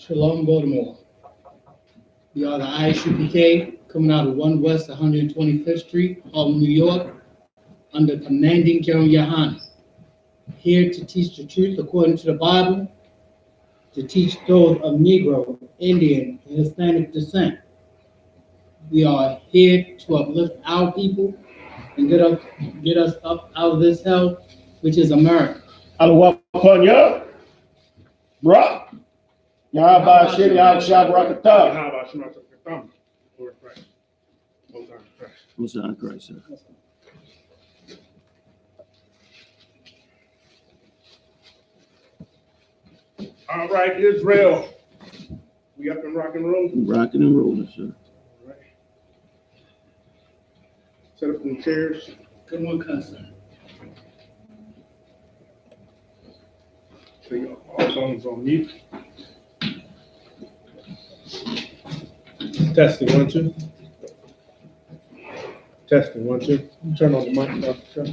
Shalom, Baltimore. We are the I.S.U.P.K. coming out of 1 West 125th Street, Harlem, New York, under commanding GEN.YAHANNA. Here to teach the truth according to the Bible, to teach those of Negro, Indian, and Hispanic descent. We are here to uplift our people and get us up out of this hell, which is America. Allah upon you, bro. Yahweh Shem Yahweh Barakatah. Most on Christ, sir. All right, Israel. We up and rock and roll? Rocking and rolling, sir. All right. Set up some chairs. Good one, cousin. So all phones on mute. Testing, 1, 2. Testing, 1, 2. Turn on the mic, Dr. Chuck.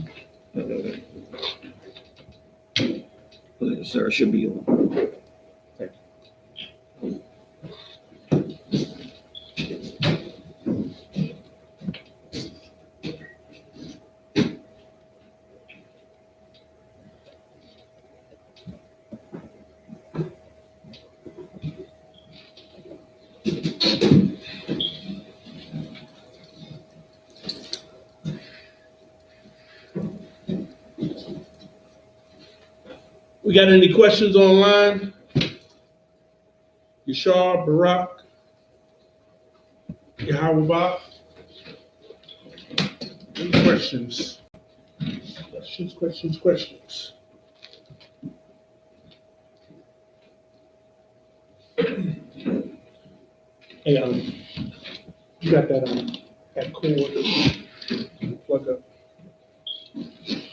Sir, should be on. Thank you. We got any questions online? Yashar, Barak, Yahweh. Any questions? Questions. Hey, you got that cord, plug up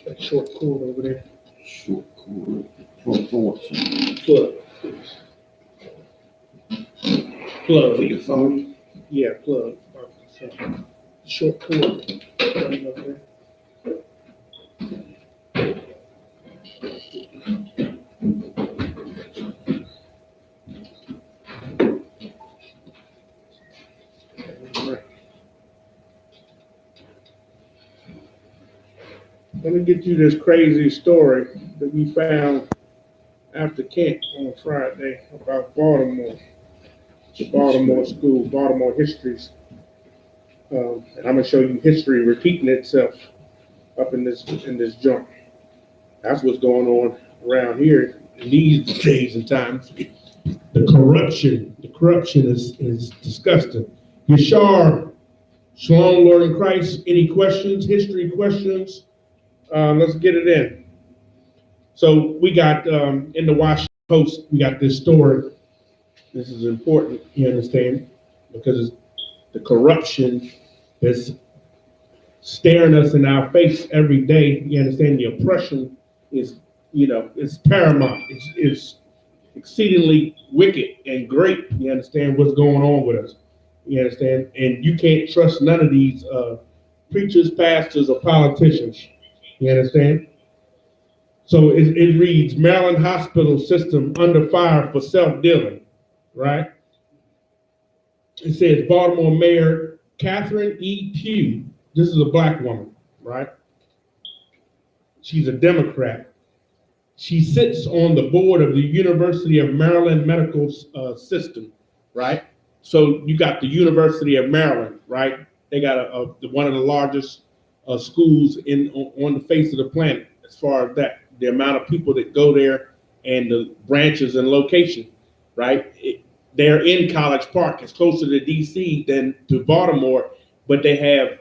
that short cord over there. Short cord. For what, sir? Plug. For your phone? Yeah, plug. Short cord running up there. Let me get you this crazy story that we found after camp on Friday about Baltimore, the Baltimore school, Baltimore histories. And I'm gonna show you history repeating itself up in this joint. That's what's going on around here in these days and times. The corruption is disgusting. Yashar, Shalom, Lord in Christ. Any questions? History questions? Let's get it in. So we got in the Washington Post, we got this story. This is important, you understand, because the corruption is staring us in our face every day. You understand, the oppression is, it's paramount. It's exceedingly wicked and great. You understand what's going on with us. You understand, and you can't trust none of these preachers, pastors, or politicians. You understand? So it reads, Maryland hospital system under fire for self-dealing, right? It says Baltimore Mayor Catherine E. Pugh, this is a black woman, right? She's a Democrat. She sits on the board of the University of Maryland Medical System, right? So you got the University of Maryland, right? They got one of the largest schools on the face of the planet as far as that. The amount of people that go there and the branches and location, right? They're in College Park. It's closer to DC than to Baltimore, but they have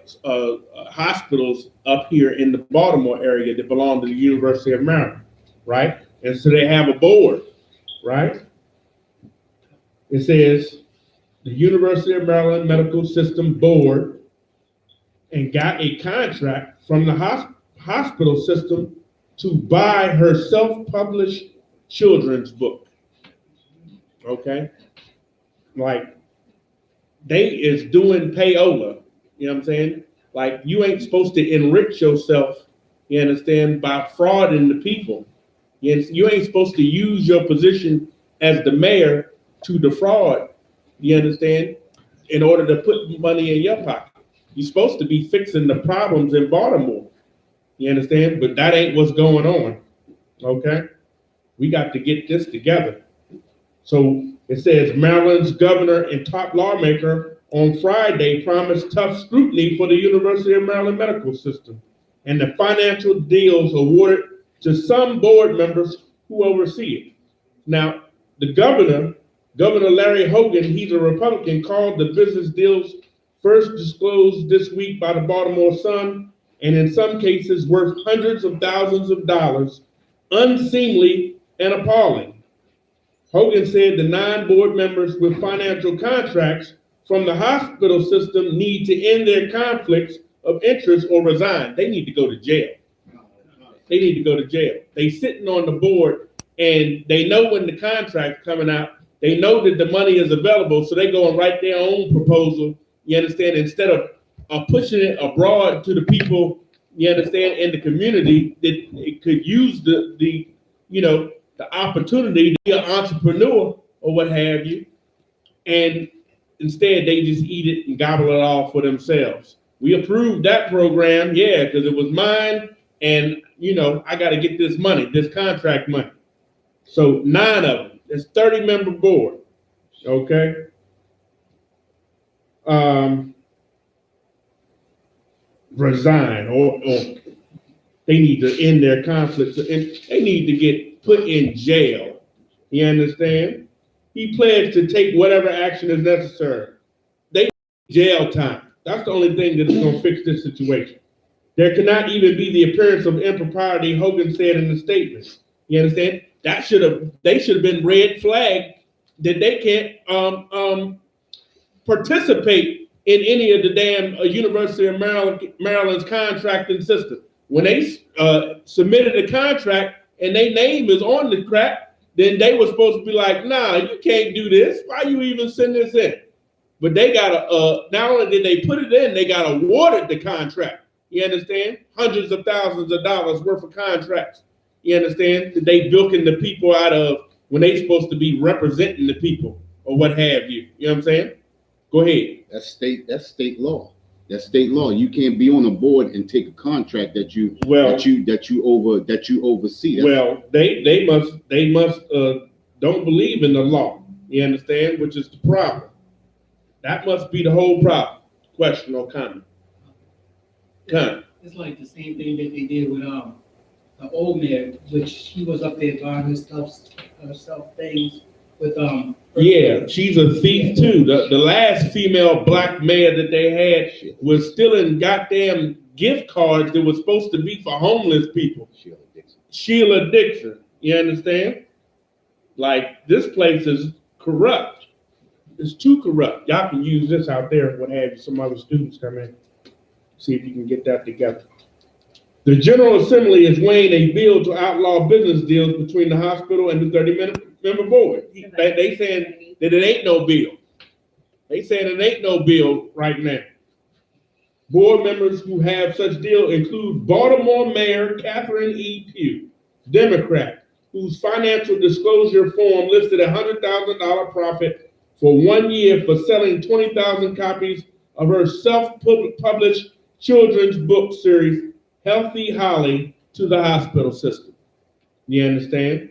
hospitals up here in the Baltimore area that belong to the University of Maryland, right? And so they have a board, right? It says the University of Maryland Medical System Board, and got a contract from the hospital system to buy her self-published children's book. Okay? Like, they is doing payola, you know what I'm saying? Like, you ain't supposed to enrich yourself, you understand, by frauding the people. You ain't supposed to use your position as the mayor to defraud, you understand, in order to put money in your pocket. You're supposed to be fixing the problems in Baltimore, you understand, but that ain't what's going on, okay? We got to get this together. So it says Maryland's governor and top lawmaker on Friday promised tough scrutiny for the University of Maryland medical system and the financial deals awarded to some board members who oversee it. Now, the Governor Larry Hogan, he's a Republican, called the business deals first disclosed this week by the Baltimore Sun, and in some cases worth hundreds of thousands of dollars, unseemly and appalling. Hogan said the 9 board members with financial contracts from the hospital system need to end their conflicts of interest or resign. They need to go to jail. They need to go to jail. They sitting on the board and they know when the contract's coming out. They know that the money is available, so they go and write their own proposal, you understand, instead of pushing it abroad to the people, you understand, in the community that it could use the opportunity to be an entrepreneur or what have you. And instead, they just eat it and gobble it all for themselves. We approved that program, yeah, because it was mine, and, I got to get this money, this contract money. So 9 of them. It's 30-member board, okay? Resign, or they need to end their conflicts, and they need to get put in jail. You understand? He pledged to take whatever action is necessary. They need jail time. That's the only thing that's going to fix this situation. There cannot even be the appearance of impropriety, Hogan said in the statement. You understand? They should have been red flagged that they can't participate in any of the damn University of Maryland's contracting system. When they submitted a contract and their name is on the crap, then they were supposed to be like, nah, you can't do this. Why you even send this in? But they got not only did they put it in, they got awarded the contract. You understand? Hundreds of thousands of dollars worth of contracts. You understand? That they bilking the people out of when they supposed to be representing the people or what have you. You know what I'm saying? Go ahead. That's state law. That's state law. You can't be on a board and take a contract that you oversee. Well, they must don't believe in the law. You understand? Which is the problem. That must be the whole problem. Question or comment? It's like the same thing that they did with the old mayor, which she was up there buying herself things with Yeah, she's a thief too. The last female black mayor that they had was stealing goddamn gift cards that was supposed to be for homeless people. Sheila Dixon. You understand? Like, this place is corrupt. It's too corrupt. Y'all can use this out there, what have you, some other students come in. See if you can get that together. The General Assembly is weighing a bill to outlaw business deals between the hospital and the 30-member board. They saying that it ain't no bill. They saying it ain't no bill right now. Board members who have such deal include Baltimore Mayor Catherine E. Pugh, Democrat, whose financial disclosure form listed a $100,000 profit for 1 year for selling 20,000 copies of her self-published children's book series, Healthy Holly, to the hospital system. You understand?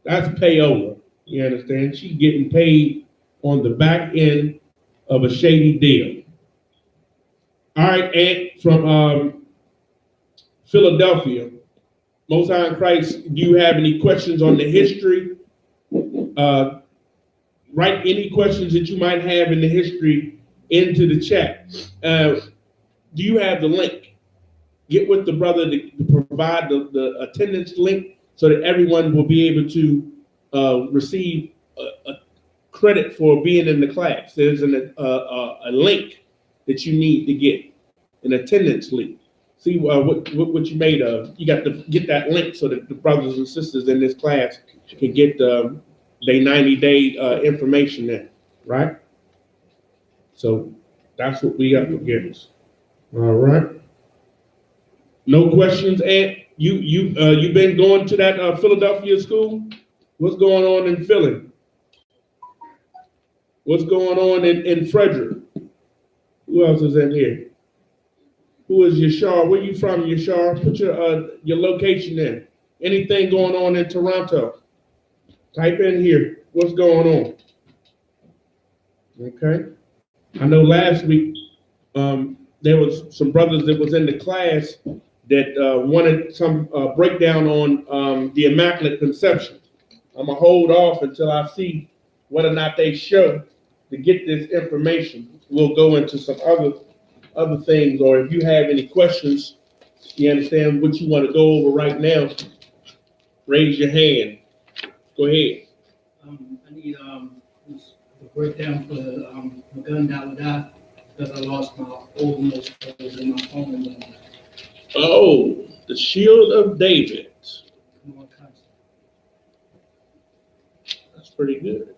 That's payola. You understand? She's getting paid on the back end of a shady deal. All right, Aunt from Philadelphia. Most High in Christ, do you have any questions on the history? Write any questions that you might have in the history into the chat. Do you have the link? Get with the brother to provide the attendance link so that everyone will be able to receive a credit for being in the class. There's a link that you need to get, an attendance link. See what you made of. You got to get that link so that the brothers and sisters in this class can get their 90-day information there, right? So that's what we got to get us. All right. No questions, Aunt? You been going to that Philadelphia school? What's going on in Philly? What's going on in Frederick? Who else is in here? Who is Yashar? Where you from, Yashar? Put your location in. Anything going on in Toronto? Type in here. What's going on? Okay. I know last week there was some brothers that was in the class that wanted some breakdown on the Immaculate Conception. I'm gonna hold off until I see whether or not they show to get this information. We'll go into some other things, or if you have any questions, you understand what you want to go over right now, raise your hand. Go ahead. I need the breakdown for the gun that would die because I lost my oldest clothes in my phone. Oh, the Shield of David. Come on, cousin. That's pretty good.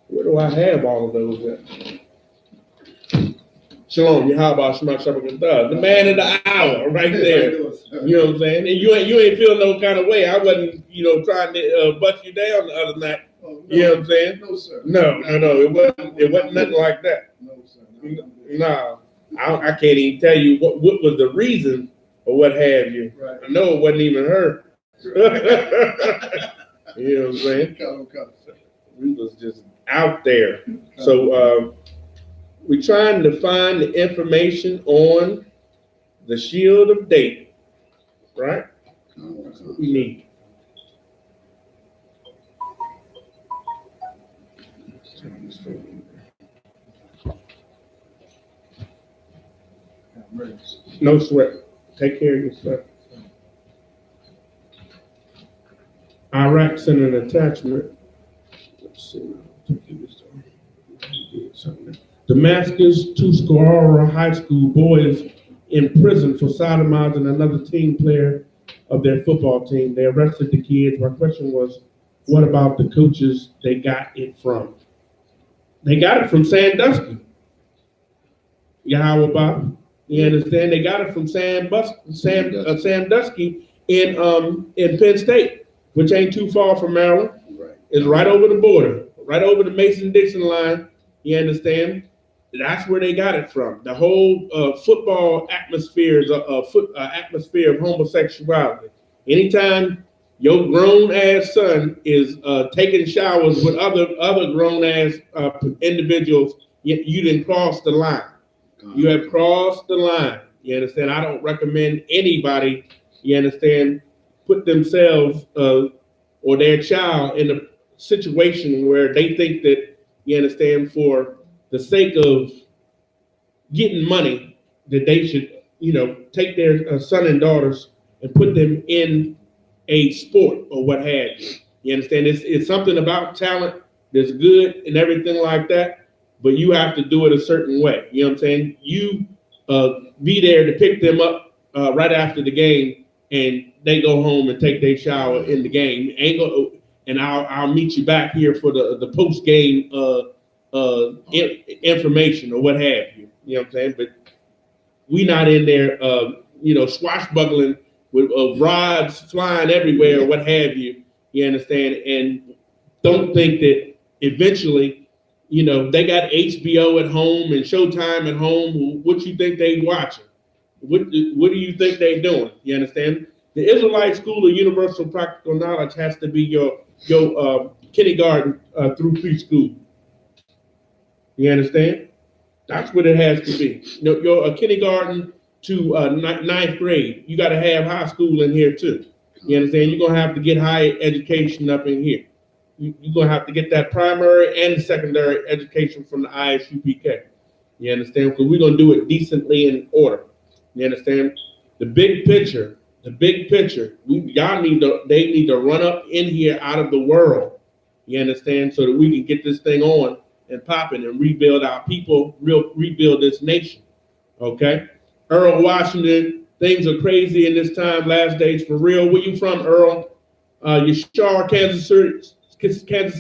Where do I have all of those at? Shalom, Yahweh, Shema Shabbat, the man of the hour, right there. You know what I'm saying? And you ain't feel no kind of way. I wasn't, trying to bust you down the other night. Oh, no. You know what I'm saying? No, sir. No. It wasn't nothing like that. No, sir. No. I can't even tell you what was the reason or what have you. Right. I know it wasn't even her. You know what I'm saying? We was just out there. So we're trying to find the information on the Shield of David, right? That's what we need. No sweat. Take care of yourself. Iraq sent an attachment. Let's see. Damascus, 2 Scorora High School boys in prison for sodomizing another team player of their football team. They arrested the kids. My question was, what about the coaches they got it from? They got it from Sandusky. Yahweh Bob. You understand? They got it from Sandusky in Penn State, which ain't too far from Maryland. Right. It's right over the border, right over the Mason-Dixon line. You understand? That's where they got it from. The whole football atmosphere is atmosphere of homosexuality. Anytime your grown-ass son is taking showers with other grown-ass individuals, you didn't cross the line. You have crossed the line. You understand? I don't recommend anybody, you understand, put themselves or their child in a situation where they think that, you understand, for the sake of getting money, that they should, take their son and daughters and put them in a sport or what have you. You understand? It's something about talent that's good and everything like that, but you have to do it a certain way. You know what I'm saying? You be there to pick them up right after the game, and they go home and take their shower in the game. And I'll meet you back here for the post game information or what have you. You know what I'm saying? But we not in there, swashbuckling with rods flying everywhere or what have you. You understand? And don't think that eventually, they got HBO at home and Showtime at home. What you think they watching? What do you think they doing? You understand? The Israelite School of Universal Practical Knowledge has to be your kindergarten through preschool. You understand? That's what it has to be. Your kindergarten to ninth grade. You got to have high school in here too. You understand? You're gonna have to get higher education up in here. You're gonna have to get that primary and secondary education from the I.S.U.P.K. You understand? Because we're gonna do it decently in order. You understand? The big picture. Y'all they need to run up in here out of the world. You understand? So that we can get this thing on and popping and rebuild our people, rebuild this nation. Okay? Earl Washington, things are crazy in this time, last days for real. Where you from, Earl? Yashar, Kansas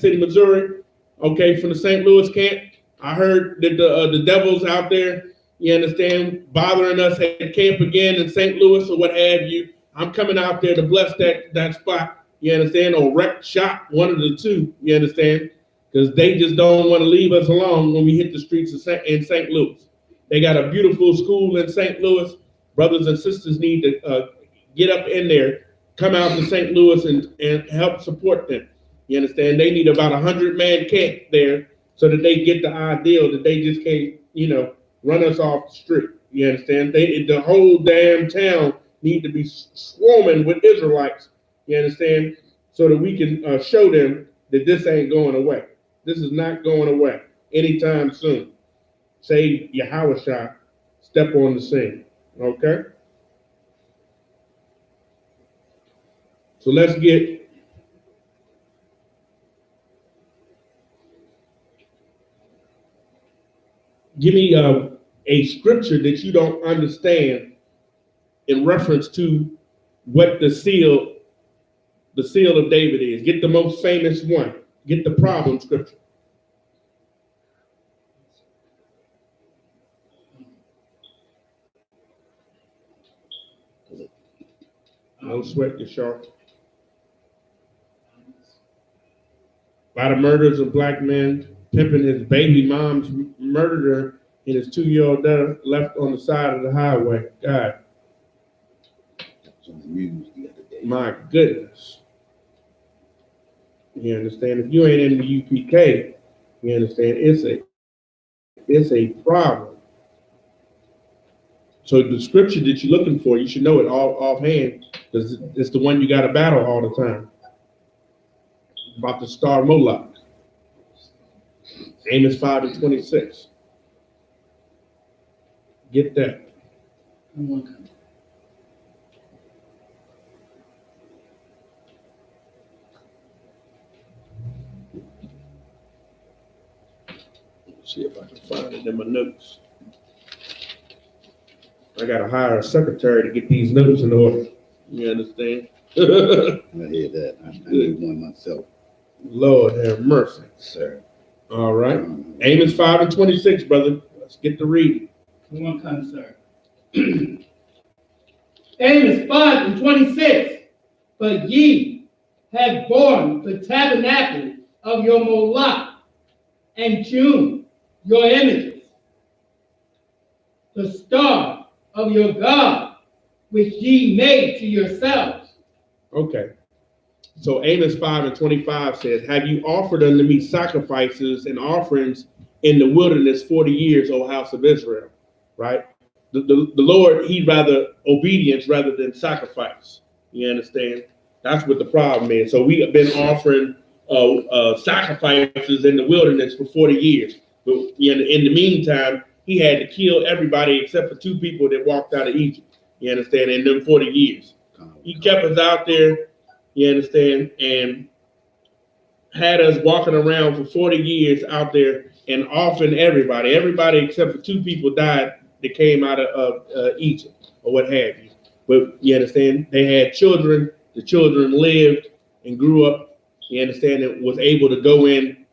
City, Missouri. Okay, from the St. Louis camp. I heard that the devil's out there, you understand, bothering us at camp again in St. Louis or what have you. I'm coming out there to bless that spot, you understand, or wreck shop, one of the two, you understand, because they just don't want to leave us alone when we hit the streets of in St. Louis. They got a beautiful school in St. Louis. Brothers and sisters need to get up in there, come out to St. Louis and help support them. You understand? They need about 100-man camp there so that they get the ideal that they just can't, run us off the street. You understand? The whole damn town need to be swarming with Israelites. You understand? So that we can show them that this ain't going away. This is not going away anytime soon. Say Yahweh step on the scene. Okay? So let's give me a scripture that you don't understand in reference to what the seal of David is. Get the most famous one. Get the problem scripture. No sweat, Yashar. A lot of murders of black men, pimping his baby mom's murdered her and his 2-year-old daughter left on the side of the highway. God. On the news the other day. My goodness. You understand? If you ain't in the U.P.K, you understand, it's a problem. So the scripture that you're looking for, you should know it all offhand, because it's the one you got to battle all the time. About the star Moloch. Amos 5:26. Get that. See if I can find it in my notes. I gotta hire a secretary to get these notes in order. You understand? I hear that. I need one myself. Lord have mercy. Sir. All right. Amos 5:26, brother. Let's get to reading. Come on, kind sir. Amos 5:26. But ye have borne the tabernacle of your Moloch, and hewn your images, the star of your God, which ye made to yourselves. Okay. So Amos 5:25 says, have you offered unto me sacrifices and offerings in the wilderness 40 years, O house of Israel? Right? The Lord, he'd rather obedience rather than sacrifice. You understand? That's what the problem is. So we have been offering sacrifices in the wilderness for 40 years. But in the meantime, he had to kill everybody except for 2 people that walked out of Egypt. You understand? In them 40 years. He kept us out there, you understand, and had us walking around for 40 years out there and offering everybody. Everybody except for 2 people died that came out of Egypt or what have you. But you understand, they had children. The children lived and grew up, you understand, and was able to go in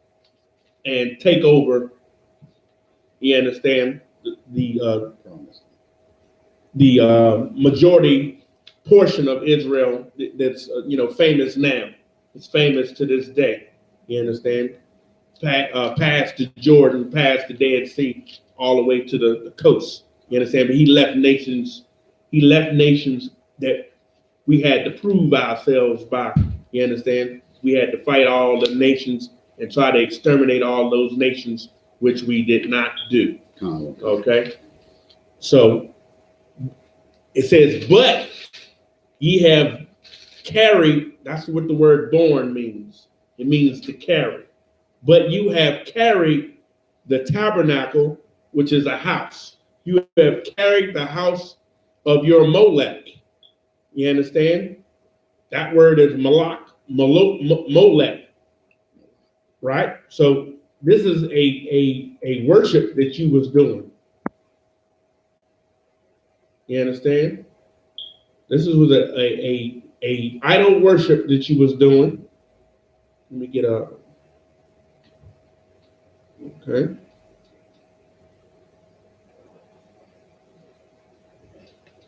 and take over, you understand, the majority portion of Israel that's famous now. It's famous to this day. You understand? Past the Jordan, past the Dead Sea, all the way to the coast. You understand? But he left nations that we had to prove ourselves by. You understand? We had to fight all the nations and try to exterminate all those nations, which we did not do. Okay? So it says, but ye have carried, that's what the word born means. It means to carry. But you have carried the tabernacle, which is a house. You have carried the house of your Molech. You understand? That word is Molech. Right? So this is a worship that you was doing. You understand? This was a idol worship that you was doing. Let me get up. Okay.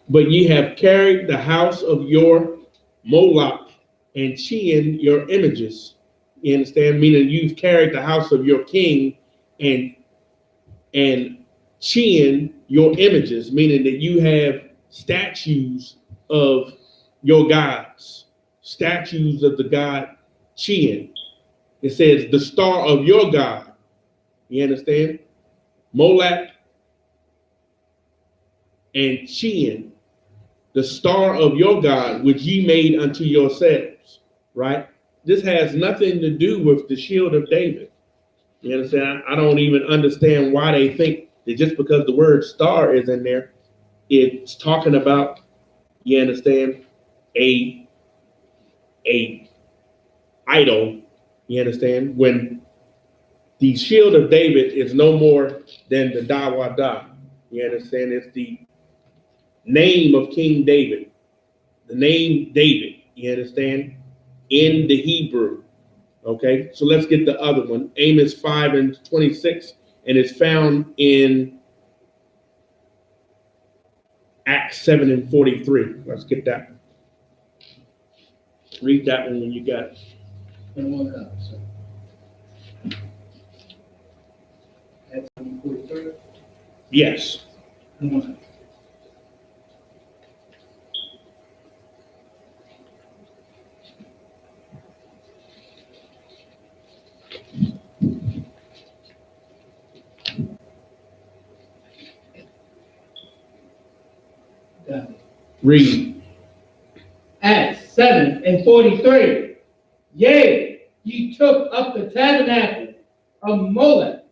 But ye have carried the house of your Moloch and Chen your images. You understand? Meaning you've carried the house of your king and Chen your images, meaning that you have statues of your gods, statues of the god Chen. It says the star of your God. You understand? Molech and Chen, the star of your God, which ye made unto yourselves. Right? This has nothing to do with the shield of David. You understand? I don't even understand why they think that just because the word star is in there, it's talking about, you understand, a idol. You understand? When the shield of David is no more than the Dawada. You understand? It's the name of King David. The name David. You understand? In the Hebrew. Okay, so let's get the other one. Amos 5:26, and it's found in Acts 7:43. Let's get that one. Read that one when you got it. Acts 7:43. Yes. Read. Acts 7:43. Yea, ye took up the tabernacle of Molech,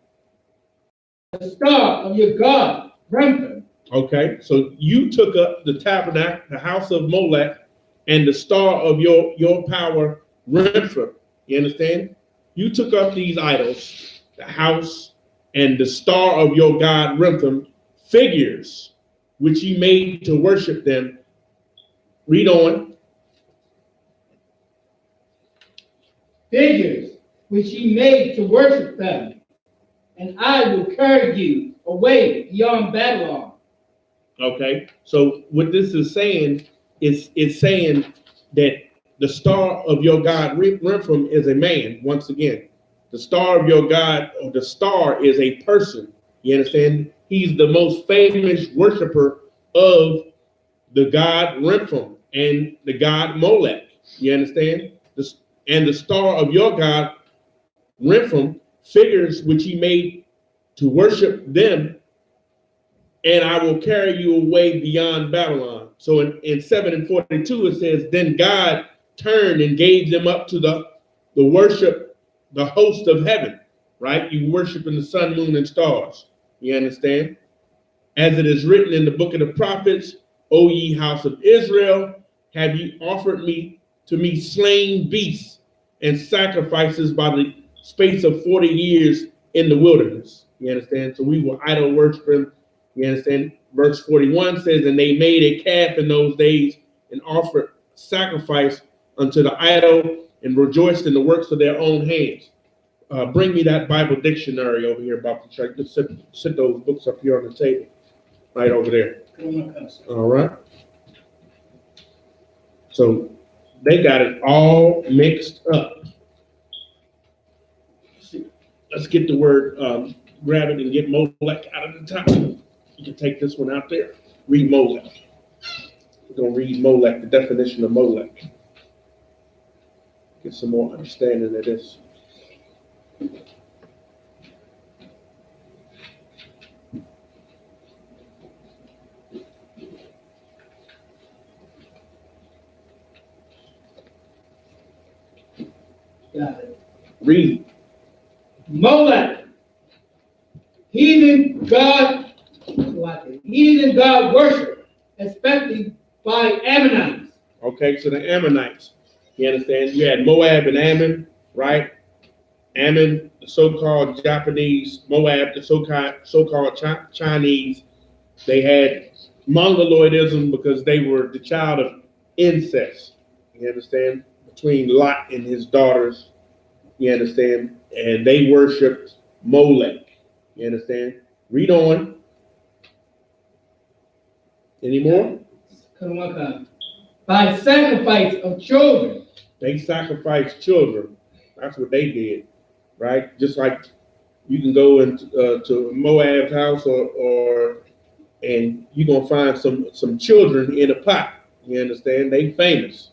the star of your God, Remphan. Okay, so you took up the tabernacle, the house of Molech, and the star of your power, Remphan. You understand? You took up these idols, the house and the star of your God, Remphan, figures which ye made to worship them. Read on. Figures which ye made to worship them, and I will carry you away beyond Babylon. Okay, so what this is saying is it's saying that the star of your God, Remphan, is a man. Once again, the star of your God, or the star, is a person. You understand? He's the most famous worshiper of the god Remphan and the god Molech. You understand? And the star of your God, Remphan, figures which he made to worship them, and I will carry you away beyond Babylon. So in 7:42, it says, then God turned and gave them up to the worship, the host of heaven, right? You worship in the sun, moon, and stars. You understand? As it is written in the book of the prophets, O ye house of Israel, have ye offered to me slain beasts and sacrifices by the space of 40 years in the wilderness. You understand? So we were idol worshiping. You understand? Verse 41 says, and they made a calf in those days and offered sacrifice unto the idol and rejoiced in the works of their own hands. Bring me that Bible dictionary over here, Baptist Church. Just sit those books up here on the table, right over there. All right. So they got it all mixed up. Let's get the word, grab it and get Molech out of the top. You can take this one out there. Read Molech. We're going to read Molech, the definition of Molech. Get some more understanding of this. Got it. Read. Molech, heathen God worship, especially by Ammonites. Okay, so the Ammonites. You understand? You had Moab and Ammon, right? Ammon, the so-called Japanese, Moab, the so-called Chinese. They had Mongoloidism because they were the child of incest. You understand? Between Lot and his daughters. You understand? And they worshipped Molech. You understand? Read on. Any more? By sacrifice of children They sacrificed children. That's what they did, right? Just like you can go into to Moab's house, and you're gonna find some children in a pot. You understand? They famous.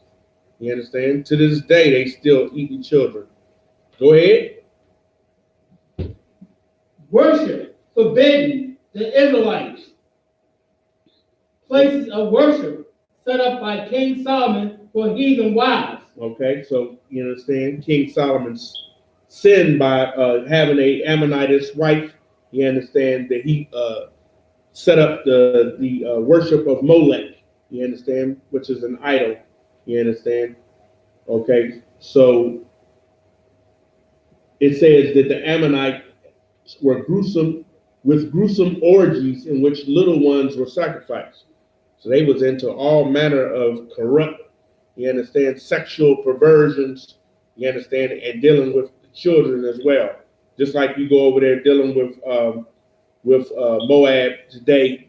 You understand? To this day, they still eating children. Go ahead. Worship forbidden to Israelites. Places of worship set up by King Solomon for heathen wives. Okay, so you understand? King Solomon's sinned by having a Ammonitess wife. You understand that he set up the worship of Molech. You understand? Which is an idol. You understand? Okay, so it says that the Ammonites were gruesome orgies in which little ones were sacrificed. So they was into all manner of corrupt, you understand, sexual perversions, you understand, and dealing with children as well. Just like you go over there dealing with Moab today,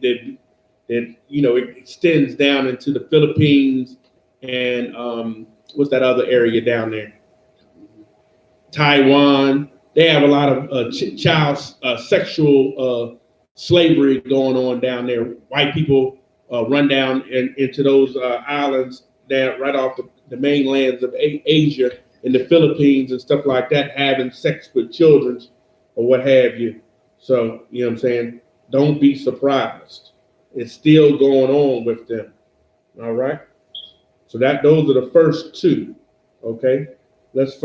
that you know it extends down into the Philippines and what's that other area down there? Taiwan. They have a lot of child sexual slavery going on down there. White people run down into those islands down right off the mainlands of Asia in the Philippines and stuff like that, having sex with children or what have you. So, you know what I'm saying? Don't be surprised. It's still going on with them. All right? So those are the first two. Okay? Let's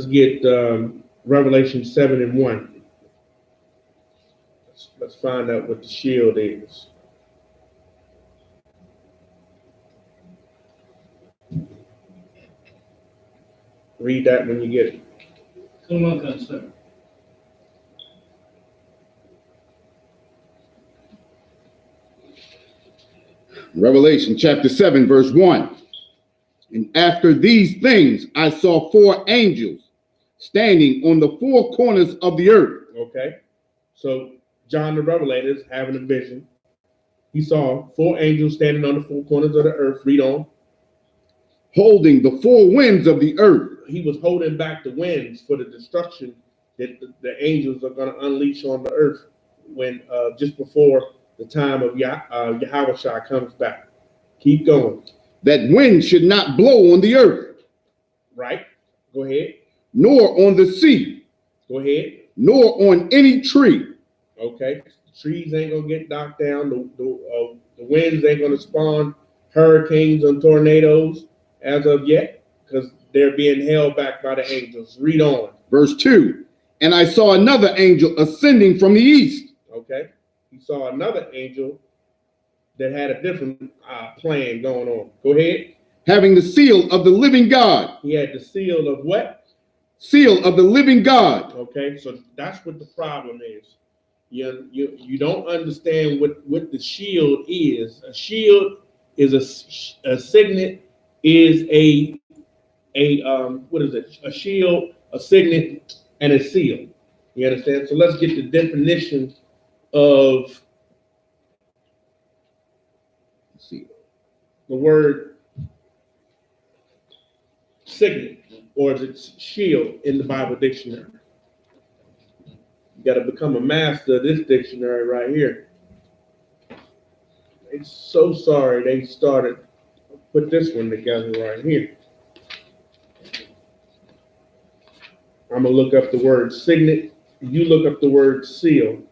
get Revelation 7:1. Let's find out what the shield is. Read that when you get it. Come on, concern. Revelation chapter 7, verse 1. And after these things, I saw 4 angels standing on the 4 corners of the earth. Okay. So John the Revelator is having a vision. He saw 4 angels standing on the 4 corners of the earth. Read on. Holding the 4 winds of the earth. He was holding back the winds for the destruction that the angels are going to unleash on the earth when just before the time of Yahweh comes back. Keep going. That wind should not blow on the earth. Right. Go ahead. Nor on the sea. Go ahead. Nor on any tree. Okay. The trees ain't going to get knocked down. The winds ain't going to spawn hurricanes and tornadoes as of yet, because they're being held back by the angels. Read on. Verse 2. And I saw another angel ascending from the east. Okay. He saw another angel that had a different plan going on. Go ahead. Having the seal of the living God. He had the seal of what? Seal of the living God. Okay, so that's what the problem is. You don't understand what the shield is. A shield is a signet, is a what is it? A shield, a signet, and a seal. You understand? So let's get the definition of the word signet, or is it shield in the Bible dictionary? You got to become a master of this dictionary right here. I'm so sorry they put this one together right here. I'm going to look up the word signet. You look up the word seal.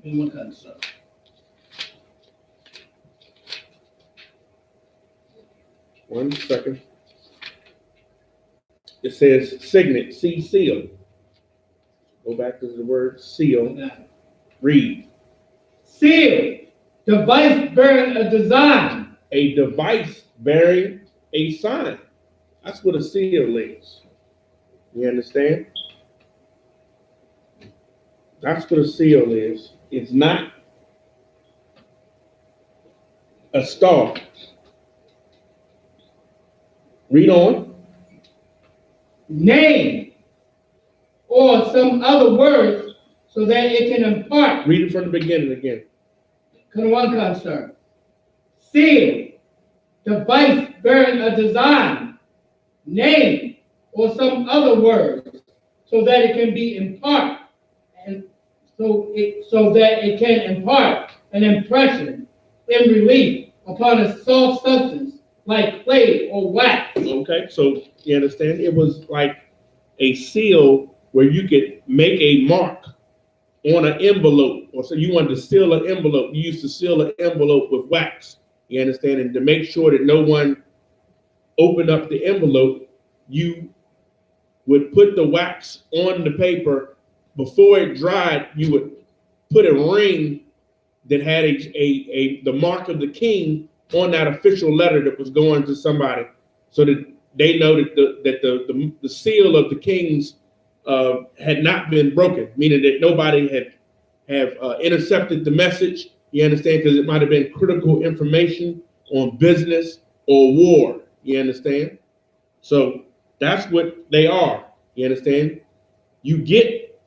What kind of stuff? One second. It says signet, seal. Go back to the word seal. Read. Seal, device bearing a design. A device bearing a sign. That's what a seal is. You understand? That's what a seal is. It's not a star. Read on. Name or some other words so that it can impart. Read it from the beginning again. Come on, concern. seal, device bearing a design, name, or some other words, so that it can be impart, and so that it can impart an impression in relief upon a soft substance like clay or wax. Okay, so you understand? It was like a seal where you could make a mark on an envelope, or so you wanted to seal an envelope. You used to seal an envelope with wax. You understand? And to make sure that no one opened up the envelope, you would put the wax on the paper. Before it dried, you would put a ring that had the mark of the king on that official letter that was going to somebody, so that they know that the seal of the kings had not been broken, meaning that nobody have intercepted the message. You understand? Because it might have been critical information on business or war. You understand? So that's what they are. You understand? You get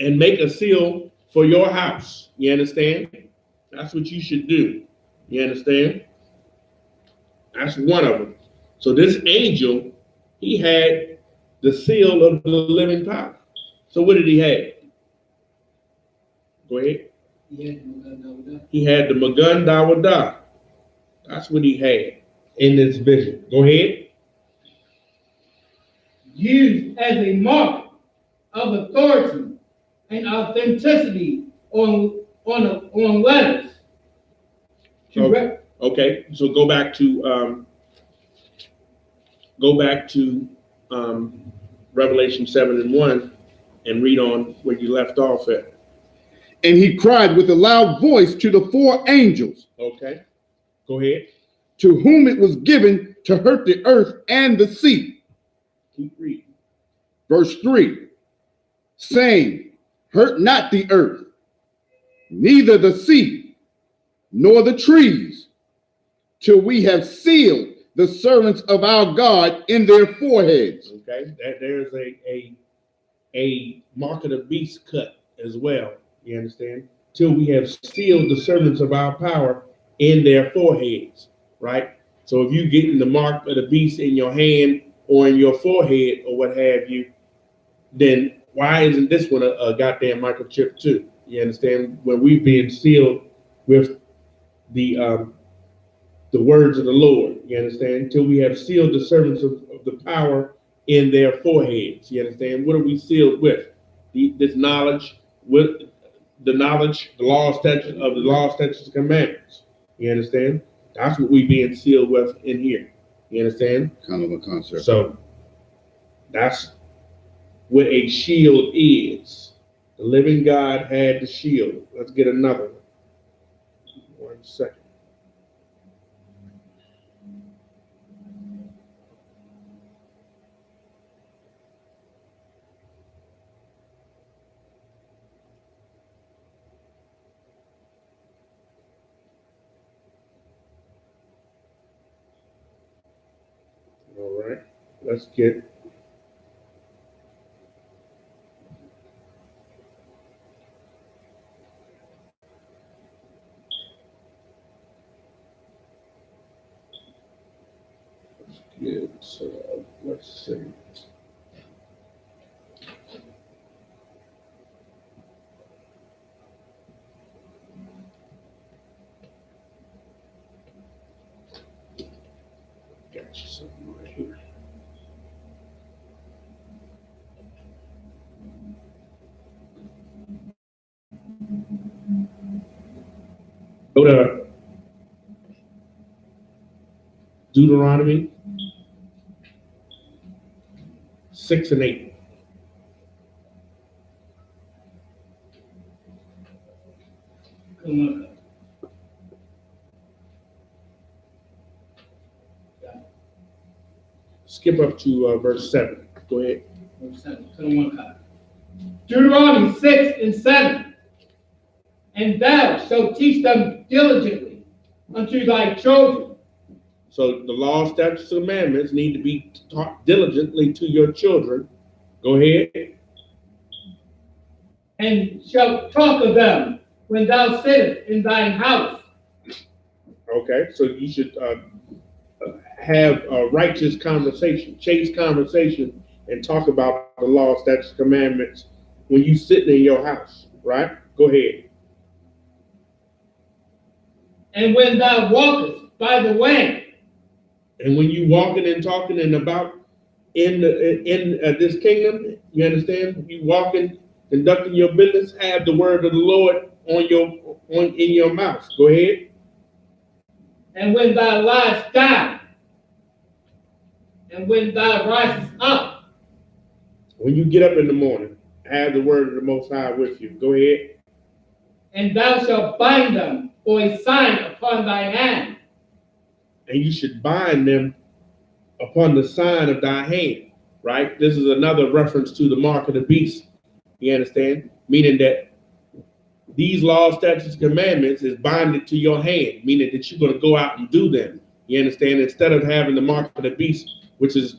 and make a seal for your house. You understand? That's what you should do. You understand? That's one of them. So this angel, he had the seal of the living power. So what did he have? Go ahead. He had the Magun Dawada. That's what he had in this vision. Go ahead. Used as a mark of authority and authenticity on letters. Okay, so go back to Revelation 7:1 and read on where you left off at. And he cried with a loud voice to the four angels. Okay, go ahead. To whom it was given to hurt the earth and the sea. Keep reading. Verse 3, saying, hurt not the earth, neither the sea, nor the trees, till we have sealed the servants of our God in their foreheads. Okay, there's a mark of the beast cut as well. You understand? Till we have sealed the servants of our power in their foreheads, right? So if you getting the mark of the beast in your hand or in your forehead or what have you, then why isn't this one a goddamn microchip too? You understand? When we being sealed with the words of the Lord, you understand? Till we have sealed the servants of the power in their foreheads. You understand? What are we sealed with? This knowledge, with the knowledge, the law, statutes of the law, statutes, and commandments. You understand? That's what we being sealed with in here. You understand? Kind of a concept. So that's what a shield is. The living God had the shield. Let's get another one. 1 second. All right, let's get let's see. Got you something right here. Go to Deuteronomy 6 and 8. Come on. Skip up to verse 7. Go ahead. Verse 7. Come on. Deuteronomy 6 and 7. And thou shalt teach them diligently unto thy children. So the law, statutes, and commandments need to be taught diligently to your children. Go ahead. And shalt talk of them when thou sittest in thine house, Okay, so you should have a righteous conversation, chase conversation, and talk about the law, statutes, commandments when you sitting in your house, right? Go ahead. And when thou walkest by the way, And when you walking and talking and about in this kingdom, you understand? You walking, conducting your business, have the word of the Lord in your mouth. Go ahead. and when thou liest down, and when thou risest up, When you get up in the morning, have the word of the Most High with you. Go ahead. and thou shalt bind them for a sign upon thy hand. And you should bind them upon the sign of thy hand, right? This is another reference to the mark of the beast. You understand? Meaning that these laws, statutes, commandments is binded to your hand, meaning that you're going to go out and do them. You understand? Instead of having the mark of the beast, which is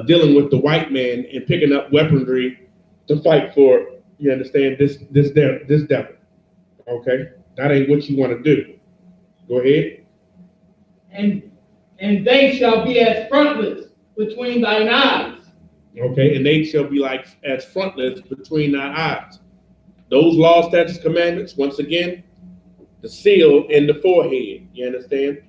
dealing with the white man and picking up weaponry to fight for, you understand, this devil. Okay? That ain't what you want to do. Go ahead. And they shall be as frontlets between thine eyes. Okay, and they shall be like as frontlets between thy eyes. Those laws, statutes, commandments, once again, the seal in the forehead. You understand?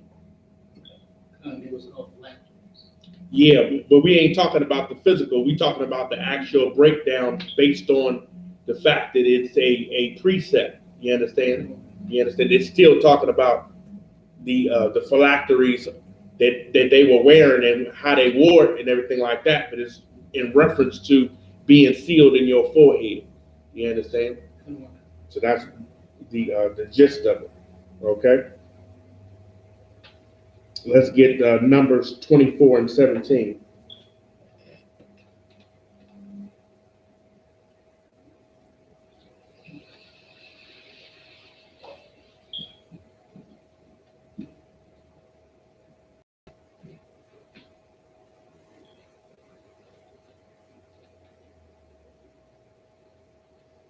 Yeah, but we ain't talking about the physical. We talking about the actual breakdown based on the fact that it's a precept. You understand? You understand? It's still talking about the phylacteries that they were wearing and how they wore it and everything like that. But it's in reference to being sealed in your forehead. You understand? So that's the gist of it. Okay. Let's get Numbers 24 and 17.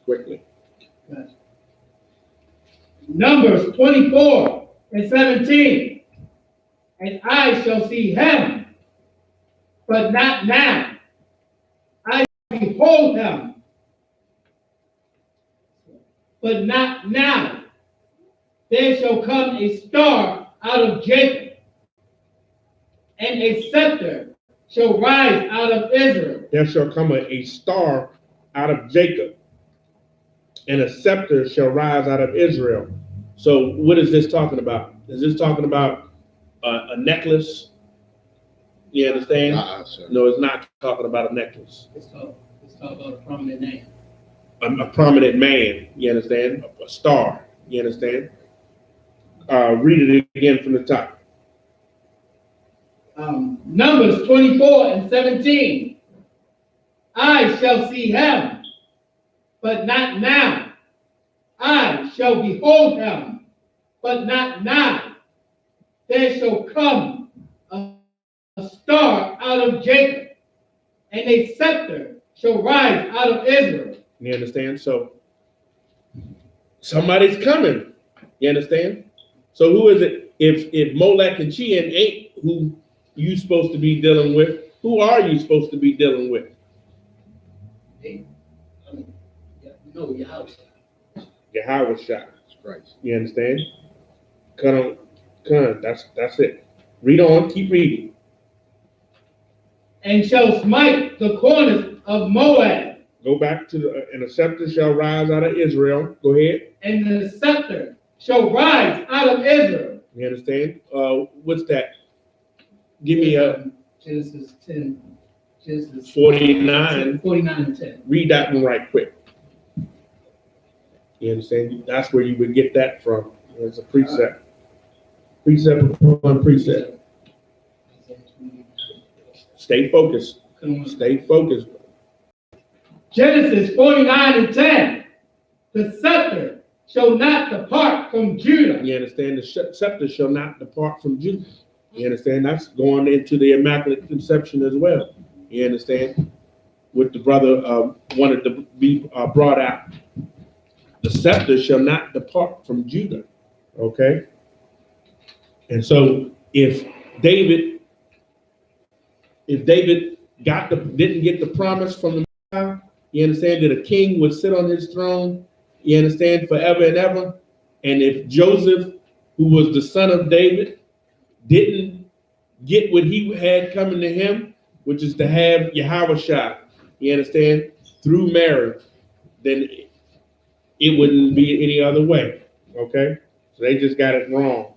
Quickly. Numbers 24 and 17. And I shall see him, but not now. I shall behold him, but not now. There shall come a star out of Jacob, and a scepter shall rise out of Israel. There shall come a star out of Jacob, and a scepter shall rise out of Israel. So what is this talking about? Is this talking about a necklace? You understand? No, it's not talking about a necklace. It's talking about a prominent name. A prominent man, you understand? A star, you understand? Read it again from the top. Numbers 24 and 17. I shall see him, but not now. I shall behold him, but not now. There shall come a star out of Jacob, and a scepter shall rise out of Israel. You understand? So somebody's coming. You understand? So who is it? If Molech and Chien ain't who you supposed to be dealing with, who are you supposed to be dealing with? No, Yahweh. Yahweh shot. Christ. You understand? Come on. That's it. Read on. Keep reading. And shall smite the corners of Moab. Go back to and the scepter shall rise out of Israel. Go ahead. And the scepter shall rise out of Israel. You understand? What's that? Give me a Genesis 10. Genesis 49. 49 and 10. Read that one right quick. You understand? That's where you would get that from. It's a precept. Precept upon precept. Stay focused. Stay focused. Genesis 49 and 10. The scepter shall not depart from Judah. You understand? The scepter shall not depart from Judah. You understand? That's going into the Immaculate Conception as well. You understand? What the brother wanted to be brought out. The scepter shall not depart from Judah. Okay? And so if David didn't get the promise from the Messiah, you understand that a king would sit on his throne, you understand, forever and ever. And if Joseph, who was the son of David, didn't get what he had coming to him, which is to have Yahweh, you understand, through Mary, then it wouldn't be any other way. Okay? So they just got it wrong.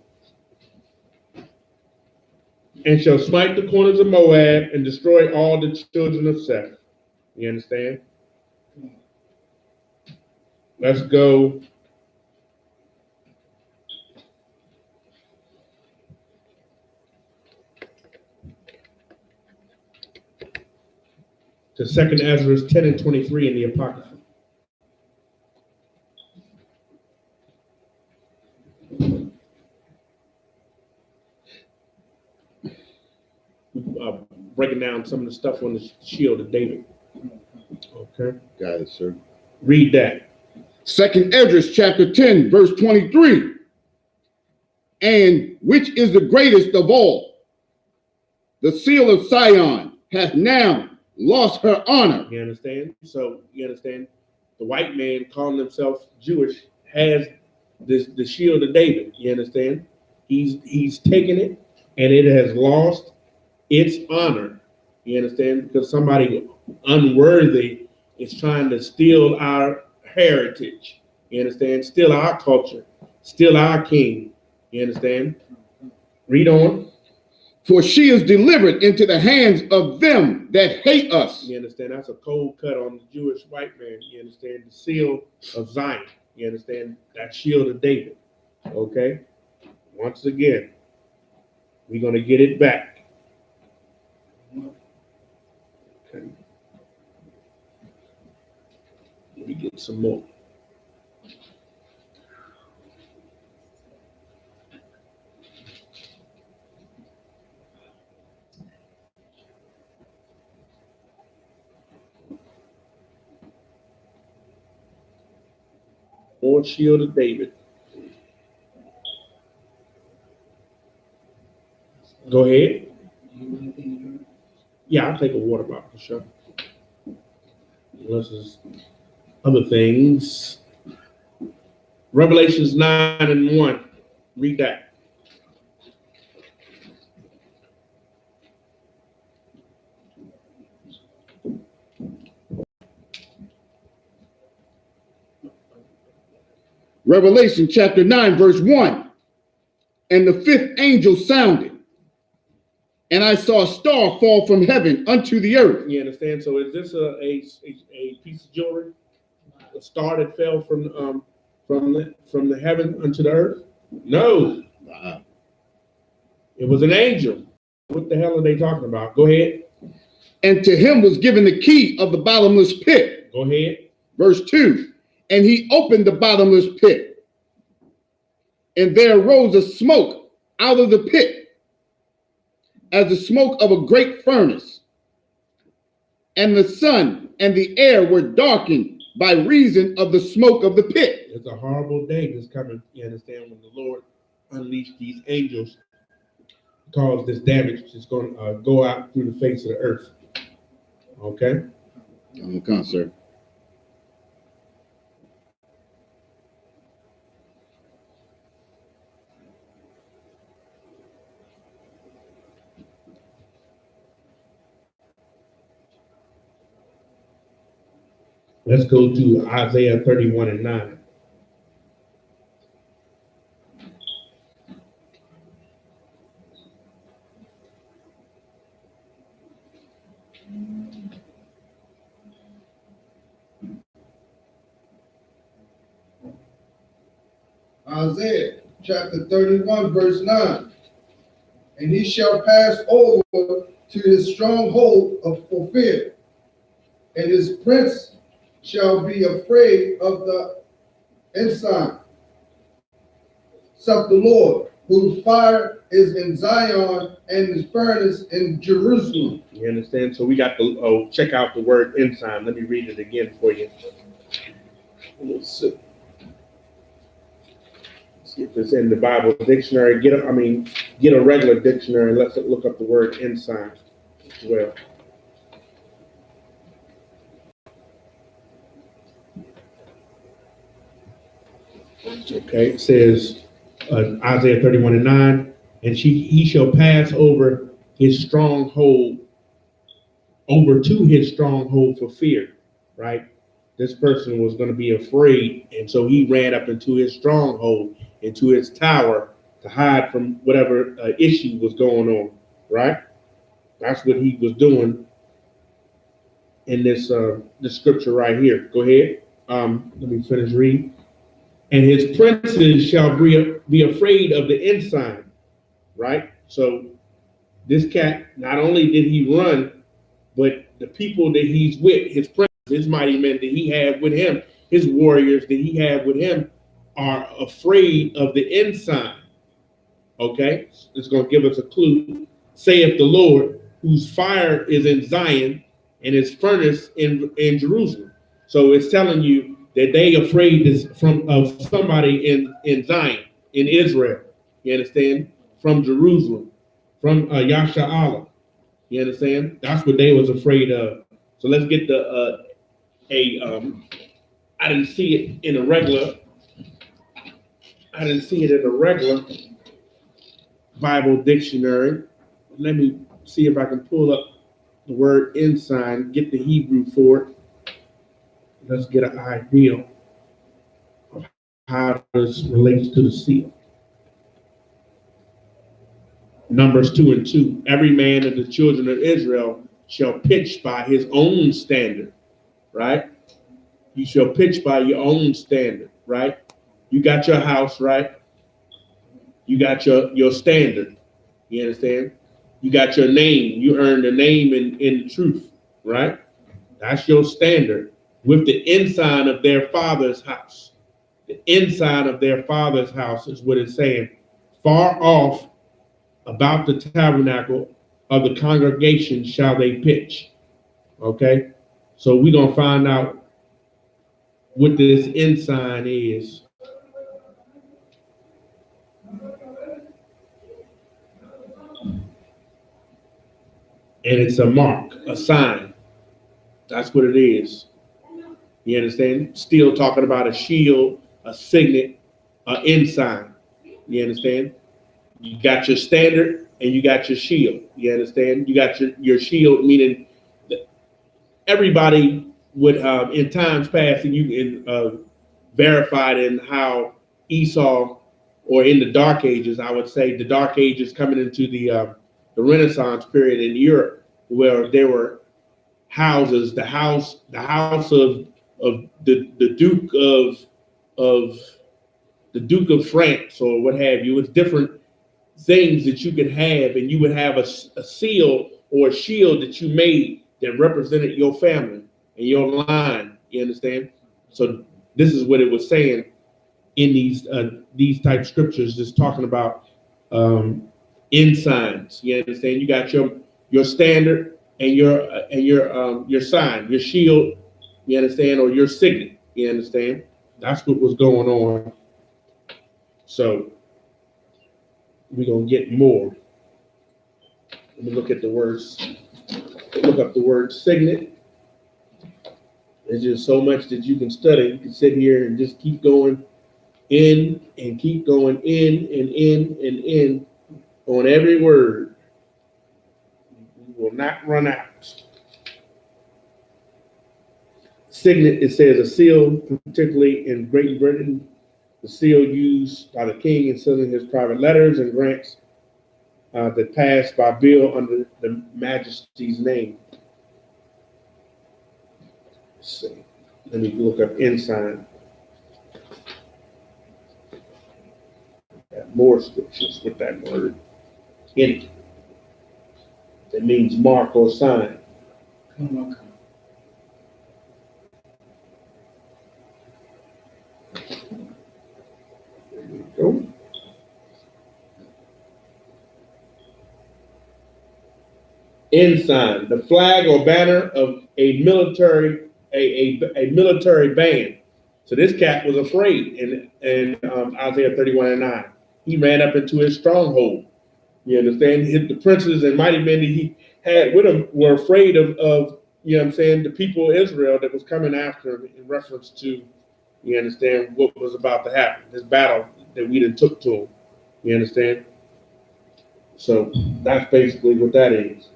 And shall smite the corners of Moab and destroy all the children of Seth. You understand? Let's go to 2nd Ezra 10 and 23 in the Apocrypha. Breaking down some of the stuff on the shield of David. Okay. Got it, sir. Read that. 2nd Ezra chapter 10, verse 23. And which is the greatest of all? The seal of Sion hath now lost her honor. You understand? So you understand the white man calling himself Jewish has the shield of David. You understand? He's taken it and it has lost its honor. You understand? Because somebody unworthy is trying to steal our heritage. You understand? Steal our culture. Steal our king. You understand? Read on. For she is delivered into the hands of them that hate us. You understand? That's a cold cut on the Jewish white man. You understand? The seal of Zion. You understand? That shield of David. Okay? Once again, we're going to get it back. Okay. Let me get some more. More shield of David. Go ahead. Yeah, I'll take a water bottle for sure. Unless there's other things. Revelations 9 and 1. Read that. Revelation chapter 9, verse 1. And the fifth angel sounded, and I saw a star fall from heaven unto the earth. You understand? So is this a piece of jewelry? A star that fell from the heaven unto the earth? No. It was an angel. What the hell are they talking about? Go ahead. And to him was given the key of the bottomless pit. Go ahead. Verse 2. And he opened the bottomless pit, and there arose a smoke out of the pit, as the smoke of a great furnace. And the sun and the air were darkened by reason of the smoke of the pit. It's a horrible day that's coming, you understand, when the Lord unleashed these angels, cause this damage that's going to go out through the face of the earth. Okay? Okay, sir. Let's go to Isaiah 31 and 9. Isaiah chapter 31, verse 9. And he shall pass over to his stronghold for fear, and his prince shall be afraid of the ensign, saith the Lord, whose fire is in Zion and his furnace in Jerusalem. You understand? So we got to check out the word ensign. Let me read it again for you. Let's see if it's in the Bible dictionary. get a regular dictionary. Let's look up the word ensign as well. Okay, it says Isaiah 31:9, and he shall pass over to his stronghold for fear, right? This person was going to be afraid, and so he ran up into his stronghold, into his tower to hide from whatever issue was going on, right? That's what he was doing in this scripture right here. Go ahead. Let me finish reading. And his princes shall be afraid of the ensign, right? So this cat, not only did he run, but the people that he's with, his princes, his mighty men that he had with him, his warriors that he had with him, are afraid of the ensign. Okay, it's going to give us a clue. Saith the Lord, whose fire is in Zion and his furnace in Jerusalem. So it's telling you that they afraid of somebody in Zion, in Israel. You understand? From Jerusalem, from Yasha'Allah. You understand? That's what they was afraid of. So let's get I didn't see it in a regular Bible dictionary. Let me see if I can pull up the word ensign, get the Hebrew for it. Let's get an idea of how this relates to the seal. Numbers 2:2. Every man of the children of Israel shall pitch by his own standard, right? You shall pitch by your own standard, right? You got your house, right? You got your standard. You understand? You got your name. You earned a name in the truth, right? That's your standard. With the ensign of their father's house. The ensign of their father's house is what it's saying. Far off about the tabernacle of the congregation shall they pitch. Okay? So we're going to find out what this ensign is. And it's a mark, a sign. That's what it is. You understand? Still talking about a shield, a signet, an ensign. You understand? You got your standard and you got your shield. You understand? You got your shield, meaning that everybody would, in times past, and you can verified in how Esau, or in the Dark Ages, I would say the Dark Ages coming into the Renaissance period in Europe, where there were houses, the house of the Duke of France or what have you. It's different things that you could have, and you would have a seal or a shield that you made that represented your family and your line. You understand? So this is what it was saying in these type scriptures, just talking about ensigns. You understand? You got your standard and your sign, your shield. You understand? Or your signet. You understand? That's what was going on. So we're gonna get more. Let me look at the words. Look up the word signet. There's just so much that you can study. You can sit here and just keep going in and keep going in on every word. You will not run out. Signet, it says a seal, particularly in Great Britain, the seal used by the king in sealing his private letters and grants that passed by bill under the Majesty's name. Let's see. Let me look up ensign. Got more scriptures with that word in it. That means mark or sign. Come on. There we go. Ensign, the flag or banner of a military band. So this cat was afraid in Isaiah 31:9. He ran up into his stronghold. You understand? The princes and mighty men that he had with him were afraid of you know what I'm saying, the people of Israel that was coming after him in reference to, you understand, what was about to happen, this battle that we done took to him. You understand? So that's basically what that is.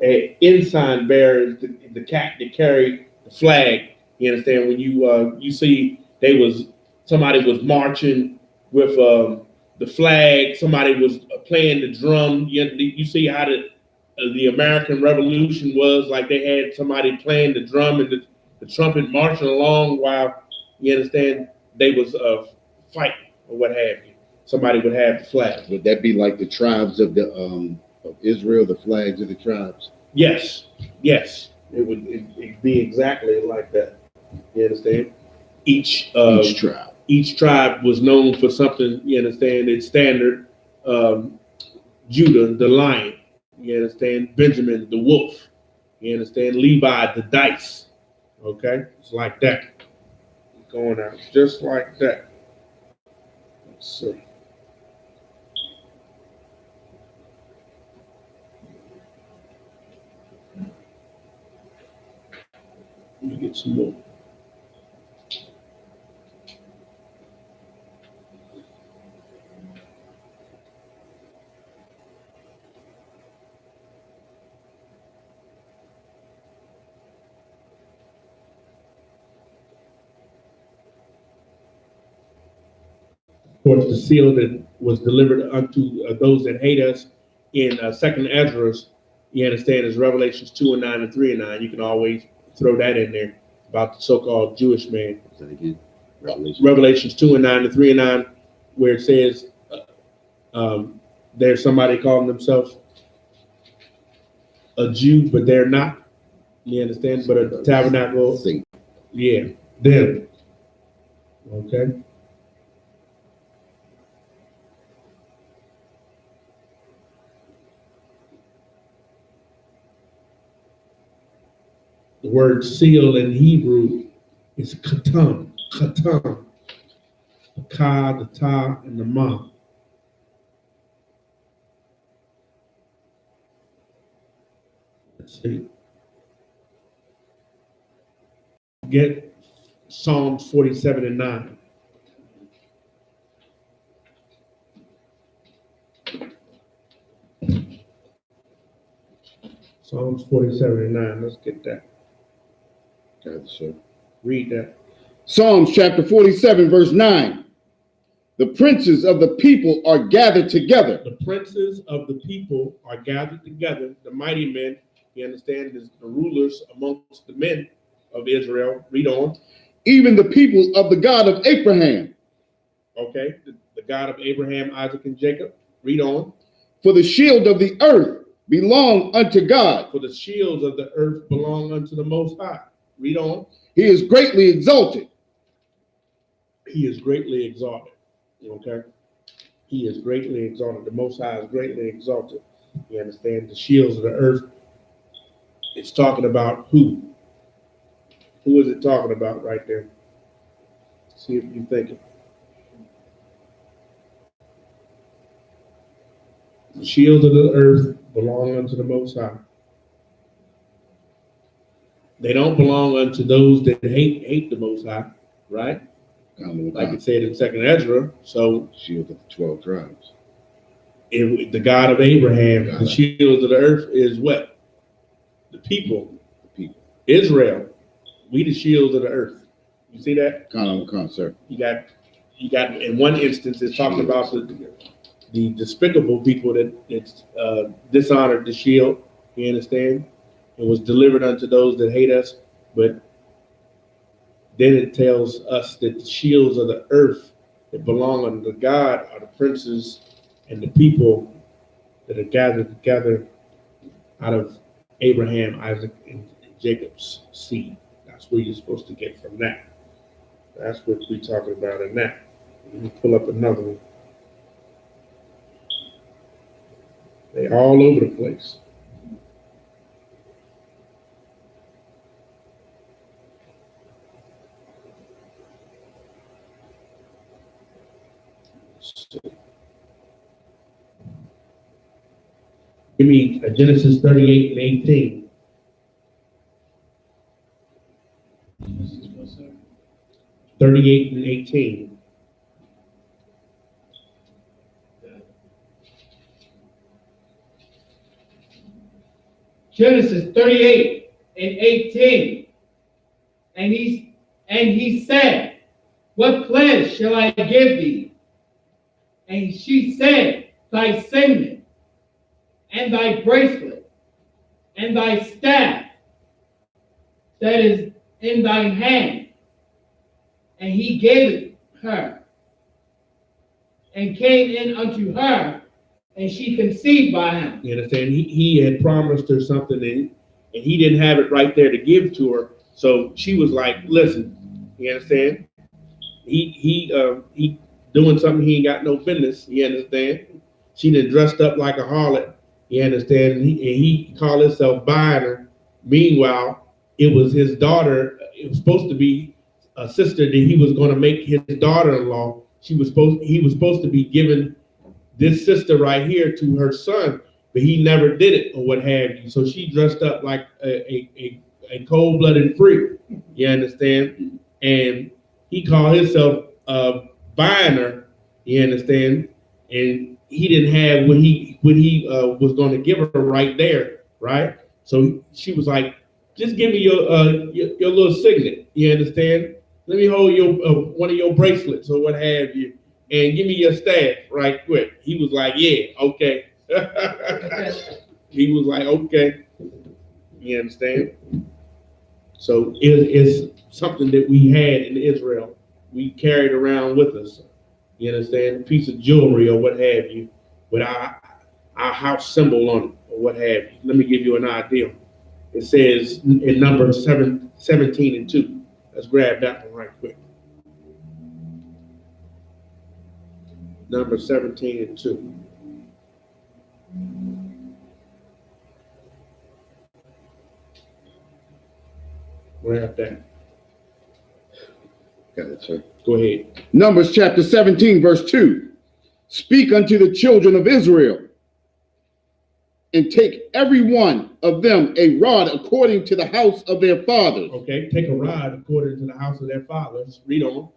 A ensign bearer is the cat that carried the flag. You understand? When you see somebody was marching with the flag, somebody was playing the drum. You see how the American Revolution was like they had somebody playing the drum and the trumpet marching along while, you understand, they was fighting or what have you. Somebody would have the flag. Would that be like the tribes of Israel, the flags of the tribes? Yes, yes, it'd be exactly like that. You understand? Each tribe was known for something. You understand? Its standard. Judah, the lion. You understand? Benjamin, the wolf. You understand? Levi, the dice. Okay, it's like that. Going out just like that. Let's see. Let me get some more. Of course, the seal that was delivered unto those that hate us in Second Ezra's, you understand, is Revelations 2:9 and 3:9. You can always throw that in there about the so-called Jewish man. Say that again. Revelations 2:9 and 3:9, where it says there's somebody calling themselves a Jew, but they're not. You understand? But a tabernacle. Yeah, them. Okay. The word seal in Hebrew is katam, katam. The ka, the ta, and the ma. Let's see. Get Psalms 47 and 9. Psalms 47 and 9. Let's get that. Got sir. Read that. Psalms chapter 47, verse 9. The princes of the people are gathered together. The princes of the people are gathered together. The mighty men, you understand, is the rulers amongst the men of Israel. Read on. Even the people of the God of Abraham. Okay, the God of Abraham, Isaac, and Jacob. Read on. For the shield of the earth belong unto God. For the shields of the earth belong unto the Most High. Read on. He is greatly exalted. He is greatly exalted. Okay? He is greatly exalted. The Most High is greatly exalted. You understand? The shields of the earth. It's talking about who? Who is it talking about right there? See if you think it. The shields of the earth belong unto the Most High. They don't belong unto those that hate the Most High, right? Like it said in Second Ezra. So shield of the 12 tribes. The God of Abraham, the shield of the earth is what? The people. Israel. We the shields of the earth. You see that? Come on, sir. You got in one instance it's talking about the despicable people that dishonored the shield. You understand? It was delivered unto those that hate us, but then it tells us that the shields of the earth that belong unto God are the princes and the people that are gathered together out of Abraham, Isaac, and Jacob's seed. That's where you're supposed to get from that. That's what we're talking about in that. Let me pull up another one. They're all over the place. Give me Genesis 38 and 18. Genesis what, sir? 38 and 18. Genesis 38 and 18. And he said, what pledge shall I give thee? And she said, thy signet, and thy bracelet, and thy staff that is in thine hand. And he gave it her, and came in unto her, and she conceived by him. You understand? He had promised her something, and he didn't have it right there to give to her. So she was like, listen, you understand? He doing something he ain't got no business, you understand? She done dressed up like a harlot, you understand? And he called himself buying her. Meanwhile, it was his daughter. It was supposed to be a sister that he was going to make his daughter-in-law. He was supposed to be giving this sister right here to her son, but he never did it or what have you. So she dressed up like a cold-blooded freak, you understand? And he called himself buying her, you understand? And he didn't have what he was going to give her right there, right? So she was like, just give me your little signet, you understand? Let me hold your one of your bracelets or what have you, and give me your staff right quick. He was like, yeah, okay. He was like, okay. You understand? So it's something that we had in Israel. We carried around with us. You understand? A piece of jewelry or what have you, with our house symbol on it or what have you. Let me give you an idea. It says in Numbers 17 and 2. Let's grab that one right quick. Number 17 and 2. Grab that. Got it, sir. Go ahead. Numbers chapter 17, verse 2. Speak unto the children of Israel, and take every one of them a rod according to the house of their fathers. Okay, take a rod according to the house of their fathers. Read on.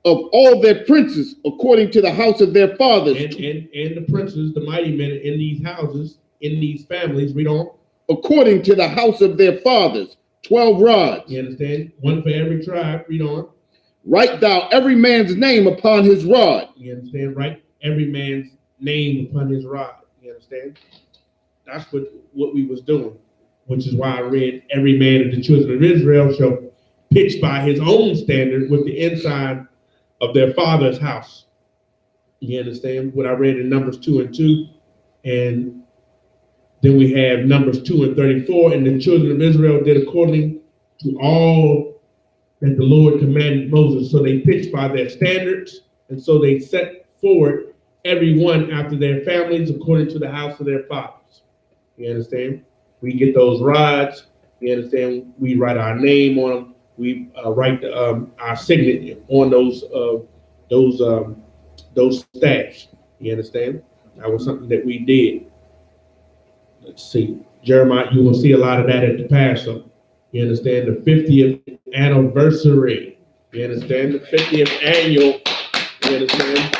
Of all their princes according to the house of their fathers. And the princes, the mighty men in these houses, in these families. Read on. According to the house of their fathers, 12 rods. You understand? One for every tribe. Read on. Write thou every man's name upon his rod. You understand? Write every man's name upon his rod. You understand? That's what we was doing, which is why I read, every man of the children of Israel shall pitch by his own standard with the inside of their father's house. You understand? What I read in Numbers 2 and 2. And then we have Numbers 2 and 34. And the children of Israel did according to all that the Lord commanded Moses. So they pitched by their standards. And so they set forward every one after their families according to the house of their fathers. You understand? We get those rods. You understand? We write our name on them. We write our signet on those staffs. You understand? That was something that we did. Let's see. Jeremiah, you will see a lot of that at the Passover. You understand? The 50th anniversary. You understand? The 50th annual. You understand?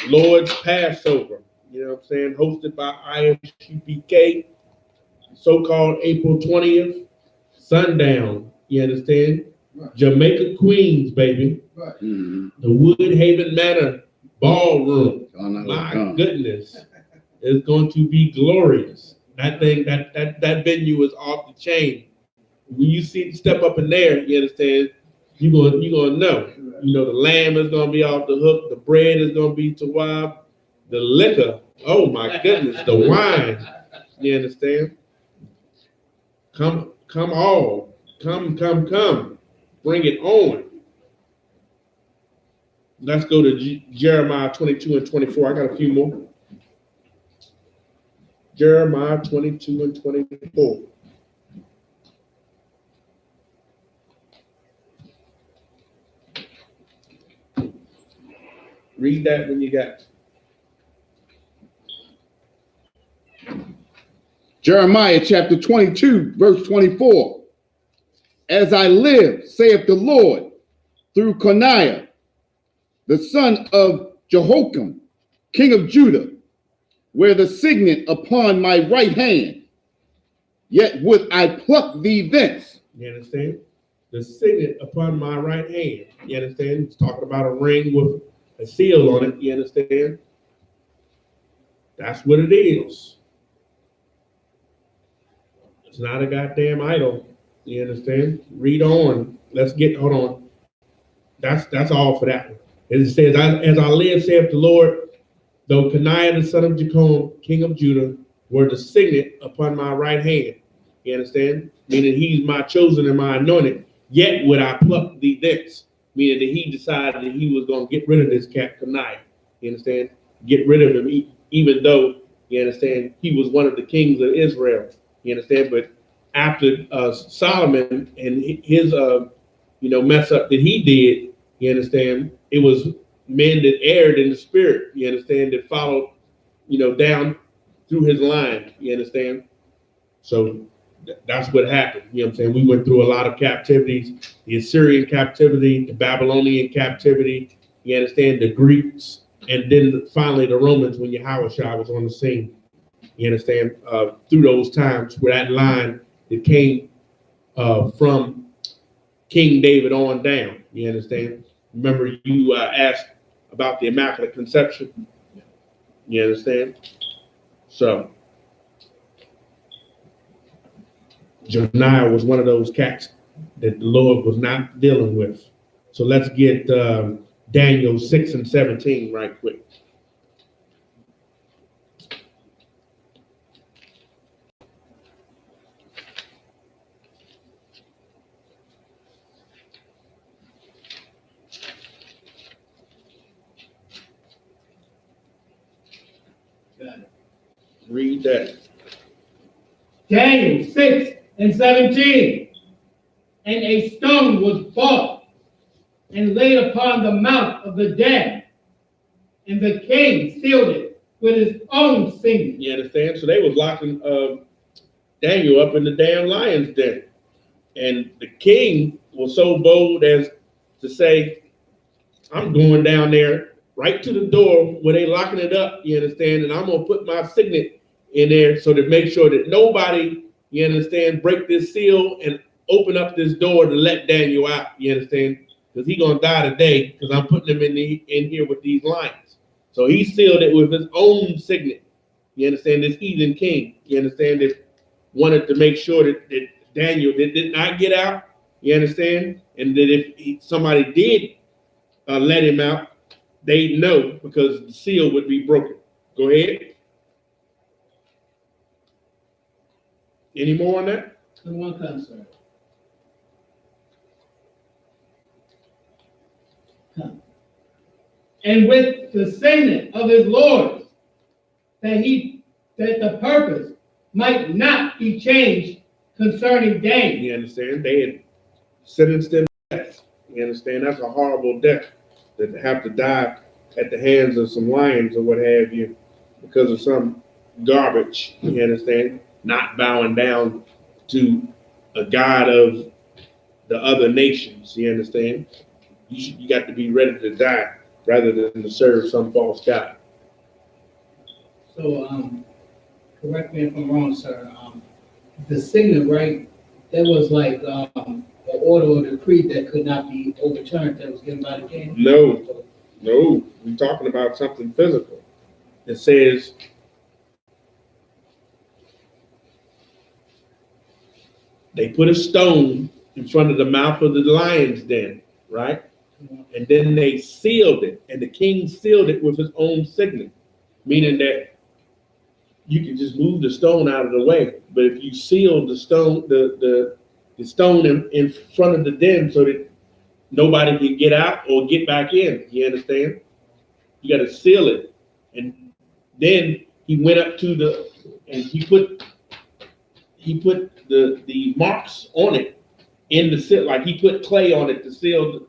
Lord's Passover. You know what I'm saying? Hosted by I.S.U.P.K. So-called April 20th. Sundown. You understand? Right. Jamaica Queens, baby. Right. Mm-hmm. The Woodhaven Manor Ballroom. Oh, no, My no. goodness. It's going to be glorious. That thing, that venue is off the chain. When you step up in there, you understand, you're gonna know. You know, the lamb is gonna be off the hook, the bread is gonna be tawab, the liquor, oh my goodness, the wine. You understand? Come all. Come. Bring it on. Let's go to Jeremiah 22 and 24. I got a few more. Jeremiah 22 and 24. Read that when you got it. Jeremiah chapter 22, verse 24. As I live, saith the Lord, through Coniah, the son of Jehoiakim, king of Judah, wear the signet upon my right hand, yet would I pluck thee thence. You understand? The signet upon my right hand. You understand? It's talking about a ring with a seal on it. You understand? That's what it is. It's not a goddamn idol. You understand? Read on. Hold on. That's all for that one. It says, as I live, saith the Lord, though Coniah the son of Jehoiakim, king of Judah, were the signet upon my right hand. You understand? Meaning he's my chosen and my anointed. Yet would I pluck thee thence. Meaning that he decided that he was going to get rid of this cat Coniah. You understand? Get rid of him, even though, you understand, he was one of the kings of Israel. You understand? But after Solomon and his, mess up that he did, you understand, it was men that erred in the spirit, you understand, that followed, down through his line, you understand? So that's what happened, you know what I'm saying? We went through a lot of captivities, the Assyrian captivity, the Babylonian captivity, you understand, the Greeks, and then finally the Romans when Yahushua was on the scene, you understand, through those times where that line that came from King David on down, you understand? Remember you asked about the Immaculate Conception, you understand? So Joniah was one of those cats that the Lord was not dealing with. So let's get Daniel 6 and 17 right quick. Read that. Daniel 6 and 17. And a stone was brought and laid upon the mouth of the den, and the king sealed it with his own signet. You understand? So they was locking Daniel up in the damn lion's den. And the king was so bold as to say, I'm going down there right to the door where they locking it up, you understand? And I'm going to put my signet in there so to make sure that nobody, you understand, break this seal and open up this door to let Daniel out, you understand? Because he's going to die today because I'm putting him in here with these lions. So he sealed it with his own signet. You understand? This heathen king, you understand, that wanted to make sure that Daniel did not get out, you understand? And that if somebody did let him out, they know because the seal would be broken. Go ahead. Any more on that? One concern. And with the signet of his lords, that the purpose might not be changed concerning Daniel. You understand? They had sentenced him to death. You understand? That's a horrible death, that have to die at the hands of some lions or what have you because of some garbage. You understand? Not bowing down to a god of the other nations. You understand? You got to be ready to die rather than to serve some false god. So, correct me if I'm wrong, sir. The signet, right? That was like an order or decree that could not be overturned. That was given by the king. No, we're talking about something physical. It says, they put a stone in front of the mouth of the lion's den, right? And then they sealed it, and the king sealed it with his own signet, meaning that you can just move the stone out of the way. But if you seal the stone, the stone in front of the den so that nobody can get out or get back in, you understand? You got to seal it. And then he went up to and he put the marks on it in the seal, like he put clay on it to seal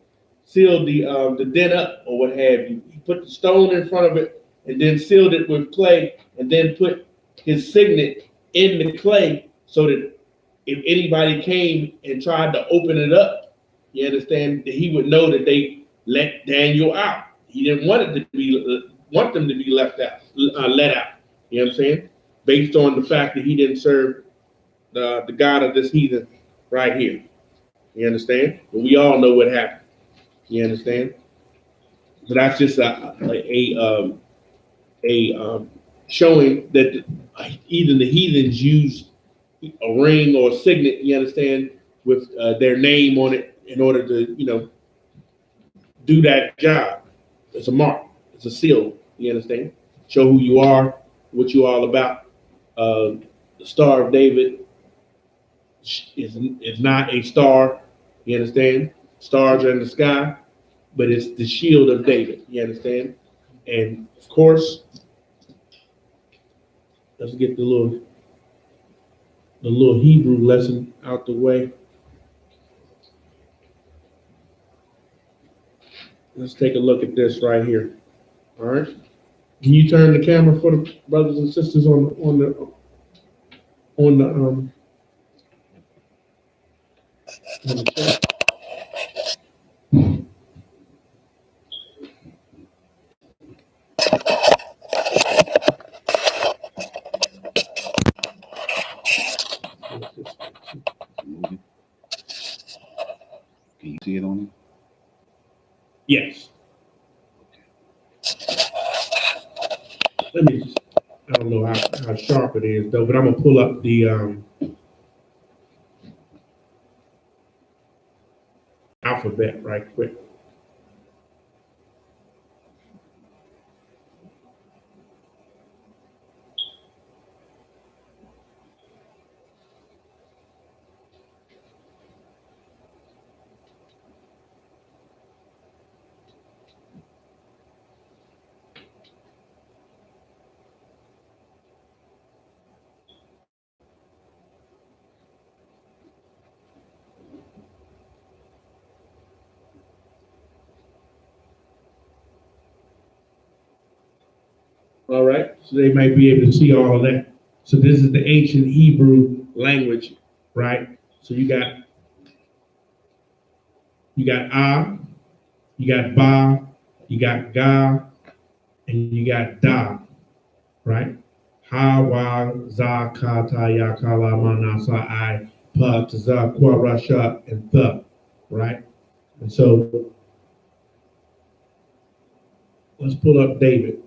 the den up or what have you. He put the stone in front of it and then sealed it with clay and then put his signet in the clay so that if anybody came and tried to open it up, you understand, that he would know that they let Daniel out. He didn't want them to be let out. You know what I'm saying? Based on the fact that he didn't serve the God of this heathen right here. You understand? But we all know what happened. You understand? So that's just a showing that either the heathens used a ring or a signet, you understand, with their name on it in order to, do that job. It's a mark. It's a seal. You understand? Show who you are, what you all about. The Star of David is not a star. You understand? Stars are in the sky, but it's the shield of David. You understand? And of course, let's get the little Hebrew lesson out the way. Let's take a look at this right here. All right. Can you turn the camera for the brothers and sisters on the chat? Can you see it on it? Yes. Let me just, I don't know how sharp it is though, but I'm gonna pull up the alphabet right quick. All right, so they might be able to see all of that. So this is the ancient Hebrew language, right? So you got Ah, you got Ba, you got Ga, and you got Da, right? Ha, Wa, Za, Ka, Ta, Ya, Ka, La, Ma, Na, Sa, I, Pa, Ta, Za, Kwa, Ra, Sha, and The, right? And so let's pull up David.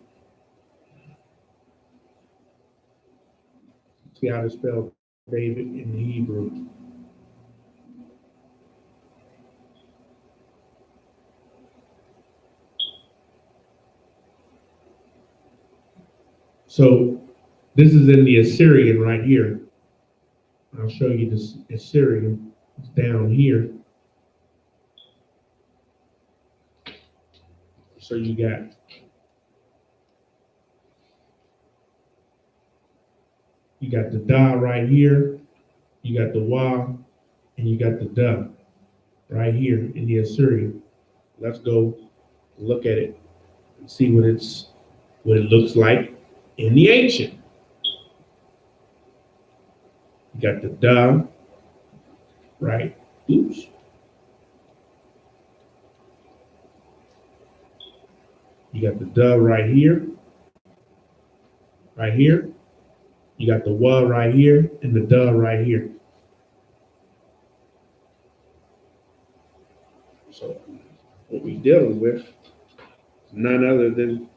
See how to spell David in the Hebrew. So this is in the Assyrian right here. I'll show you this Assyrian. It's down here. So you got the Da right here, you got the Wa, and you got the Da right here in the Assyrian. Let's go look at it and see what it looks like in the ancient. You got the Da, right? Oops. You got the Da right here. Right here. You got the Wa right here and the Da right here. So what we're dealing with is none other than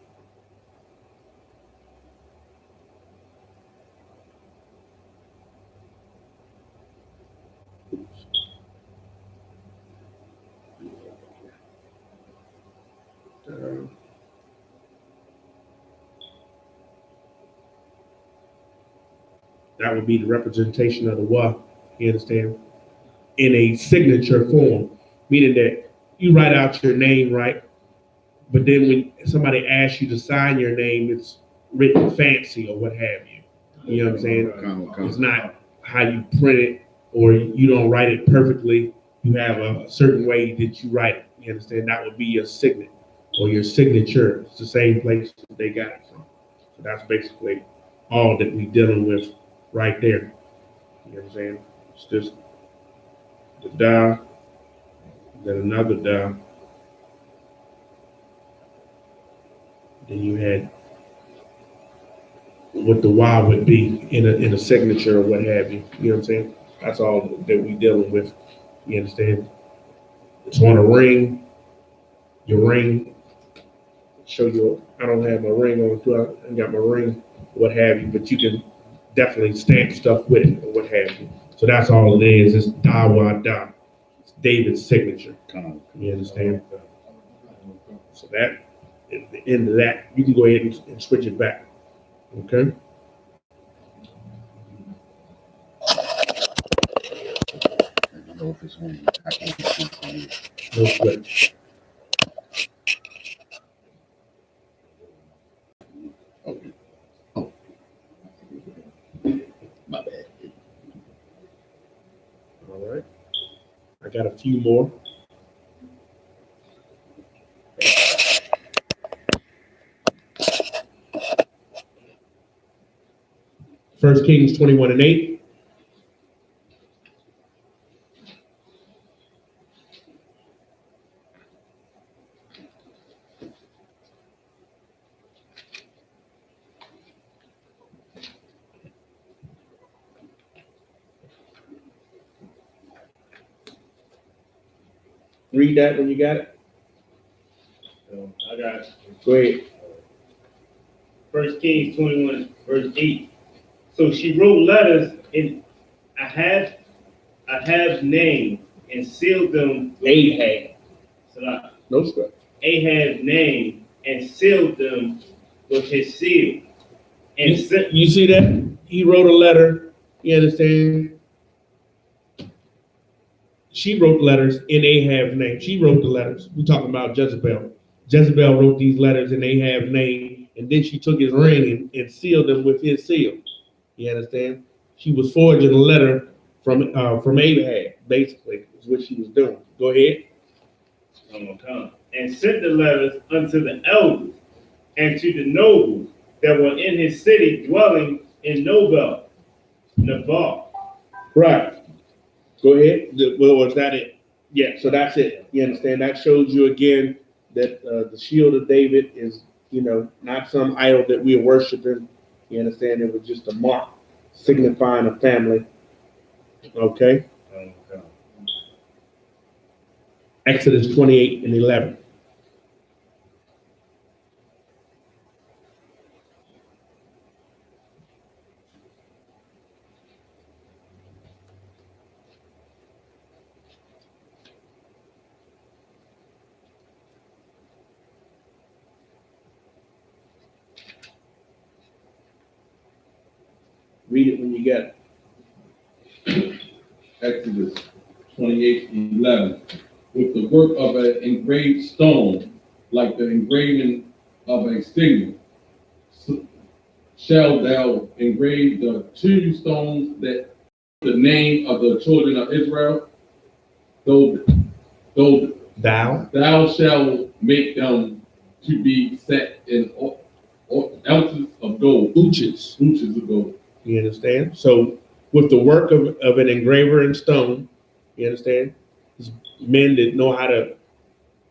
that would be the representation of the Wa, you understand? In a signature form, meaning that you write out your name, right? But then when somebody asks you to sign your name, it's written fancy or what have you. You know what I'm saying? It's not how you print it, or you don't write it perfectly. You have a certain way that you write it. You understand? That would be your signet or your signature. It's the same place that they got it from. So that's basically all that we're dealing with right there. You know what I'm saying? It's just the dial, then another dial. Then you had what the Y would be in a signature or what have you. You know what I'm saying? That's all that we dealing with. You understand? It's on a ring. Your ring. Show you. I don't have my ring on. I got my ring, what have you. But you can definitely stamp stuff with it or what have you. So that's all it is. It's da wa da. It's David's signature. You understand? So that at the end of that, you can go ahead and switch it back. Okay. know if it's on. I can't see it. No sweat. Oh, oh, my bad. All right. I got a few more. First Kings 21:8. Read that when you got it. I got it. Go ahead. First Kings 21, verse 8. So she wrote letters in Ahab's name and sealed them with Ahab. Salah. No sweat. Ahab's name and sealed them with his seal. And sent You see that? He wrote a letter. You understand? She wrote letters in Ahab's name. She wrote the letters. We're talking about Jezebel. Jezebel wrote these letters in Ahab's name, and then she took his ring and sealed them with his seal. You understand? She was forging a letter from Ahab, basically, is what she was doing. Go ahead. one more time. And sent the letters unto the elders and to the nobles that were in his city dwelling in Nabal. Right. Go ahead. Well, was that it? Yeah, so that's it. You understand? That shows you again that the shield of David is, not some idol that we are worshiping. You understand? It was just a mark signifying a family. Okay. Exodus 28:11. Read it when you get it. Exodus 28:11. With the work of an engraved stone, like the engraving of a signet, shall thou engrave the two stones that the name of the children of Israel, though thou shalt make them to be set in ounces of gold. Uches. Ounces of gold. You understand? So with the work of an engraver in stone, you understand? It's men that know how to,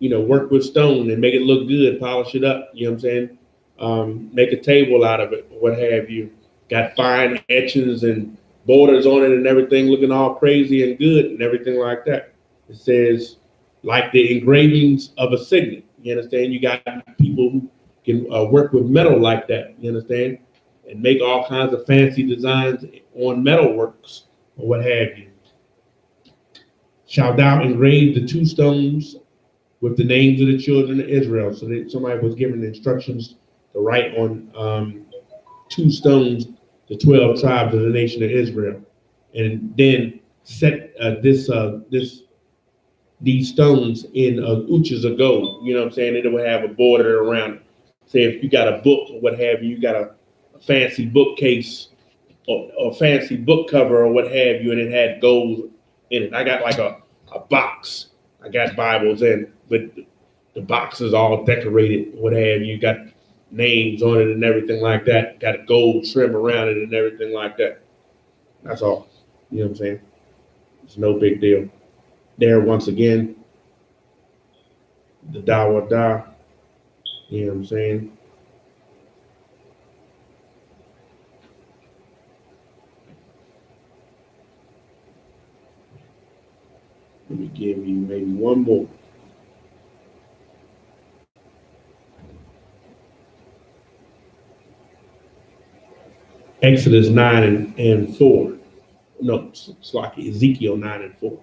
work with stone and make it look good, polish it up, you know what I'm saying? Make a table out of it, what have you. Got fine etchings and borders on it and everything looking all crazy and good and everything like that. It says, like the engravings of a signet, you understand? You got people who can work with metal like that, you understand? And make all kinds of fancy designs on metalworks or what have you. Shalt thou engrave the two stones with the names of the children of Israel? So that somebody was given instructions to write on two stones the 12 tribes of the nation of Israel, and then set these stones in uches of gold. You know what I'm saying? It would have a border around it. Say if you got a book or what have you, you got a fancy bookcase or fancy book cover or what have you, and it had gold in it. I got like a box. I got Bibles in, but the box is all decorated, what have you. Got names on it and everything like that. Got a gold trim around it and everything like that. That's all. You know what I'm saying? It's no big deal. There, once again, the Dawa Da. You know what I'm saying? Let me give you maybe one more. Exodus 9 and 4. No, it's like Ezekiel 9 and 4.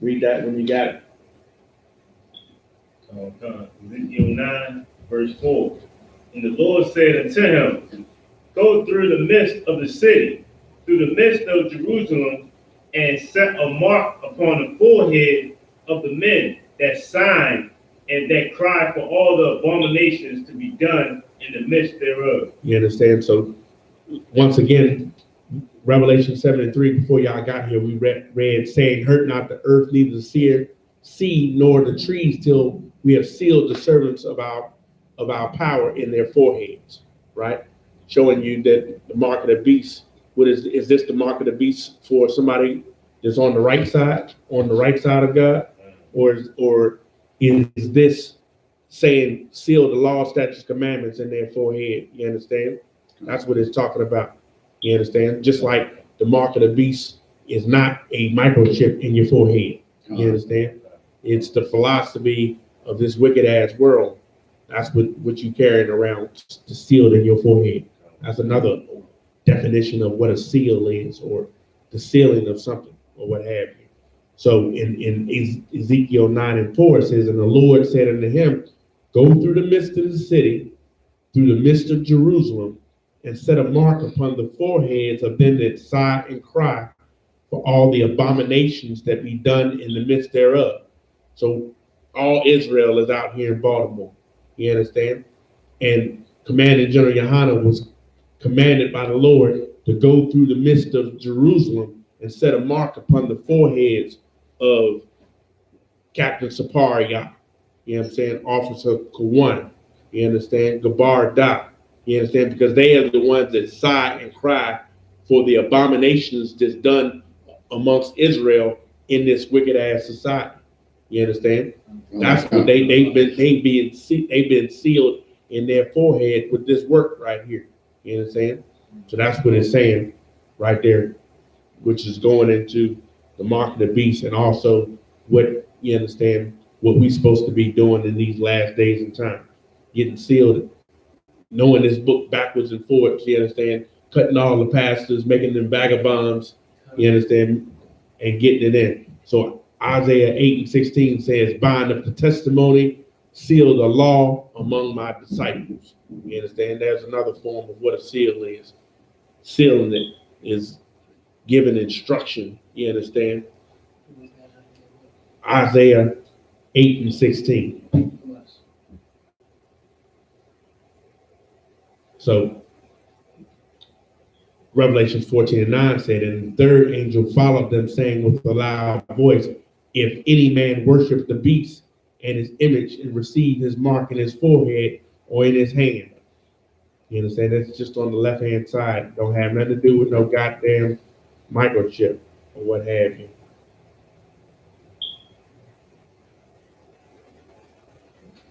Read that when you got it. Ezekiel 9, verse 4. And the Lord said unto him, go through the midst of the city, through the midst of Jerusalem, and set a mark upon the forehead of the men that sign and that cry for all the abominations to be done in the midst thereof. You understand? So, once again, Revelation 7 and 3, before y'all got here, we read saying, hurt not the earth, neither the sea, nor the trees, till we have sealed the servants of our power in their foreheads, right? Showing you that the mark of the beast, is this the mark of the beast for somebody that's on the right side of God? Or is this saying seal the law, statutes, commandments in their forehead? You understand? That's what it's talking about. You understand? Just like the mark of the beast is not a microchip in your forehead. You understand? It's the philosophy of this wicked ass world. That's what you carrying around, to seal in your forehead. That's another definition of what a seal is, or the sealing of something, or what have you. So in Ezekiel 9 and 4, it says, and the Lord said unto him, go through the midst of the city, through the midst of Jerusalem, and set a mark upon the foreheads of them that sigh and cry for all the abominations that be done in the midst thereof. So all Israel is out here in Baltimore. You understand? And Commanding General Yohanna was commanded by the Lord to go through the midst of Jerusalem and set a mark upon the foreheads of Captain Saparia. You know what I'm saying? Officer Kawan. You understand? Gabar Da. You understand? Because they are the ones that sigh and cry for the abominations that's done amongst Israel in this wicked ass society. You understand? That's what they've been sealed in their forehead with this work right here. You understand? So that's what it's saying right there, which is going into the mark of the beast, and also what, you understand, what we're supposed to be doing in these last days and time, getting sealed, knowing this book backwards and forwards. You understand? Cutting all the pastors, making them vagabonds. You understand? And getting it in. So Isaiah 8 and 16 says, bind up the testimony, seal the law among my disciples. You understand? There's another form of what a seal is. Sealing it is giving instruction. You understand? Isaiah 8 and 16. So Revelation 14 and 9 said, and the third angel followed them, saying with a loud voice, if any man worship the beast and his image and receive his mark in his forehead or in his hand. You understand? That's just on the left-hand side. Don't have nothing to do with no goddamn microchip or what have you.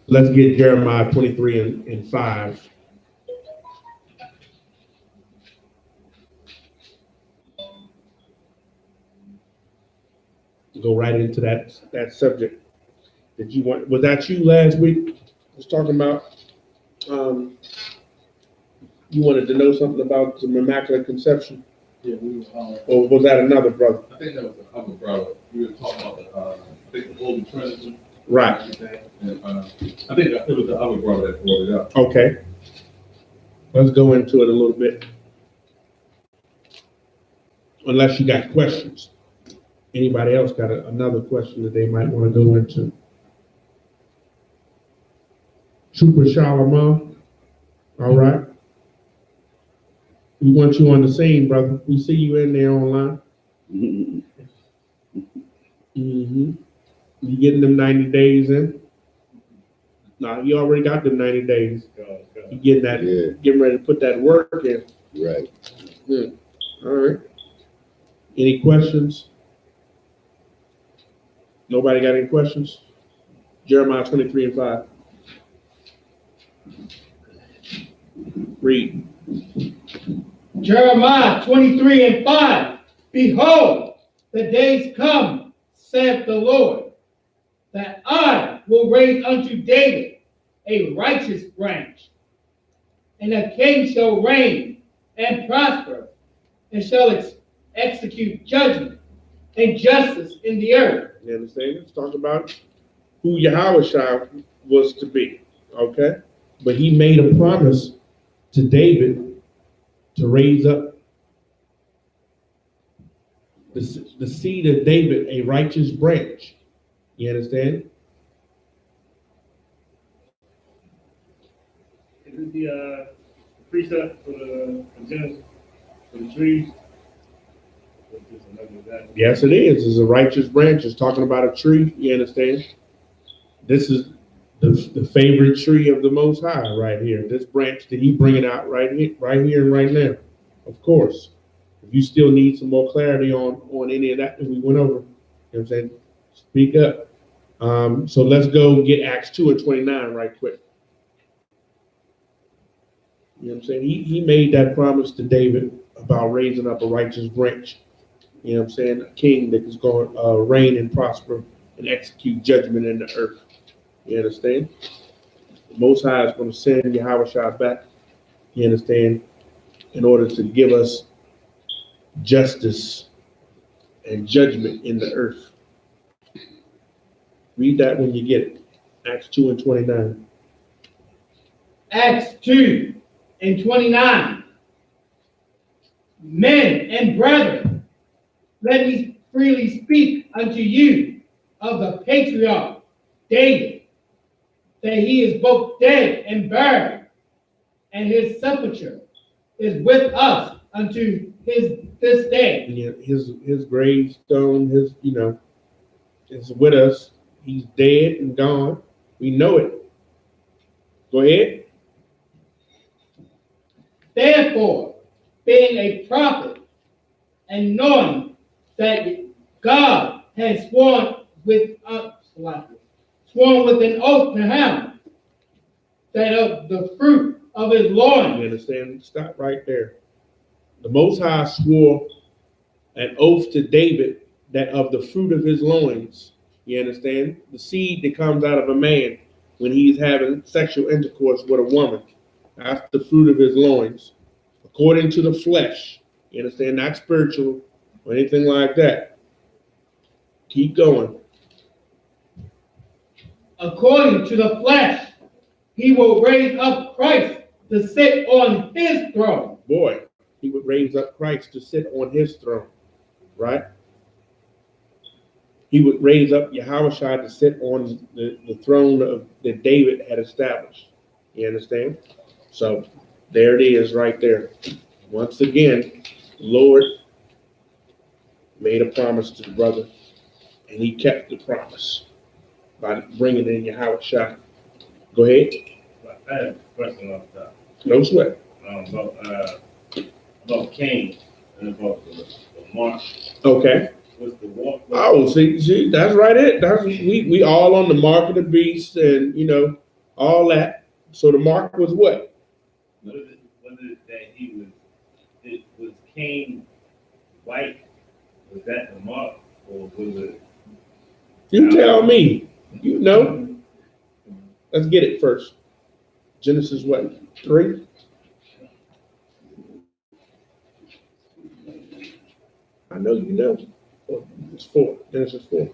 Let's get Jeremiah 23 and 5. Go right into that subject. Did you want? Was that you last week? I was talking about. You wanted to know something about the Immaculate Conception? Yeah, Or was that another brother? I think that was the other brother. We were talking about the Holy Trinity. Right. And, I think it was the other brother that brought it up. Okay. Let's go into it a little bit. Unless you got questions. Anybody else got another question that they might want to go into? Trooper SHALAM, all right. We want you on the scene, brother. We see you in there online. Mm-hmm. You getting them 90 days in? Nah, you already got them 90 days. You getting that, getting ready to put that work in. Right. Good. All right. Any questions? Nobody got any questions? Jeremiah 23:5. Read. Jeremiah 23:5. Behold, the days come, saith the Lord, that I will raise unto David a righteous branch, and a king shall reign and prosper, and shall execute judgment and justice in the earth. You understand? Let's talk about who Yahweh was to be. Okay? But he made a promise to David to raise up the seed of David, a righteous branch. You understand? Is it the precept for the Genesis, for the trees? Yes, it is. It's a righteous branch. It's talking about a tree. You understand? This is the favorite tree of the Most High right here. This branch that he bringing out right here and right now. Of course. If you still need some more clarity on any of that we went over, you know what I'm saying? Speak up. So let's go get Acts 2:29 right quick. You know what I'm saying? He made that promise to David about raising up a righteous branch. You know what I'm saying? A king that is going to reign and prosper and execute judgment in the earth. You understand? The Most High is going to send Yahweh back. You understand? In order to give us justice and judgment in the earth. Read that when you get it. Acts 2:29. Acts 2:29. Men and brethren, let me freely speak unto you of the patriarch David, that he is both dead and buried, and his sepulchre is with us unto this day. Yeah, his gravestone, is with us. He's dead and gone. We know it. Go ahead. Therefore, being a prophet, and knowing that God has sworn with an oath to him, that of the fruit of his You loins. understand? Stop right there. The Most High swore an oath to David that of the fruit of his loins, you understand? The seed that comes out of a man when he's having sexual intercourse with a woman. That's the fruit of his loins. According to the flesh. You understand? Not spiritual or anything like that. Keep going. According to the flesh, he will raise up Christ to sit on his throne. Boy, he would raise up Christ to sit on his throne, right? He would raise up Yahweh to sit on the throne that David had established. You understand? So there it is right there. Once again, the Lord made a promise to the brother, and he kept the promise by bringing in Yahweh. Go ahead. I have a question off the top. No sweat. About Cain and about the mark. Okay. What's the walk? Oh, see, that's right. We all on the mark of the beast, and all that. So the mark was what? Was it that was Cain white? Was that the mark, or was it? You tell me. You know. Let's get it first. Genesis what? 3? I know you know. Oh, it's 4. Genesis 4.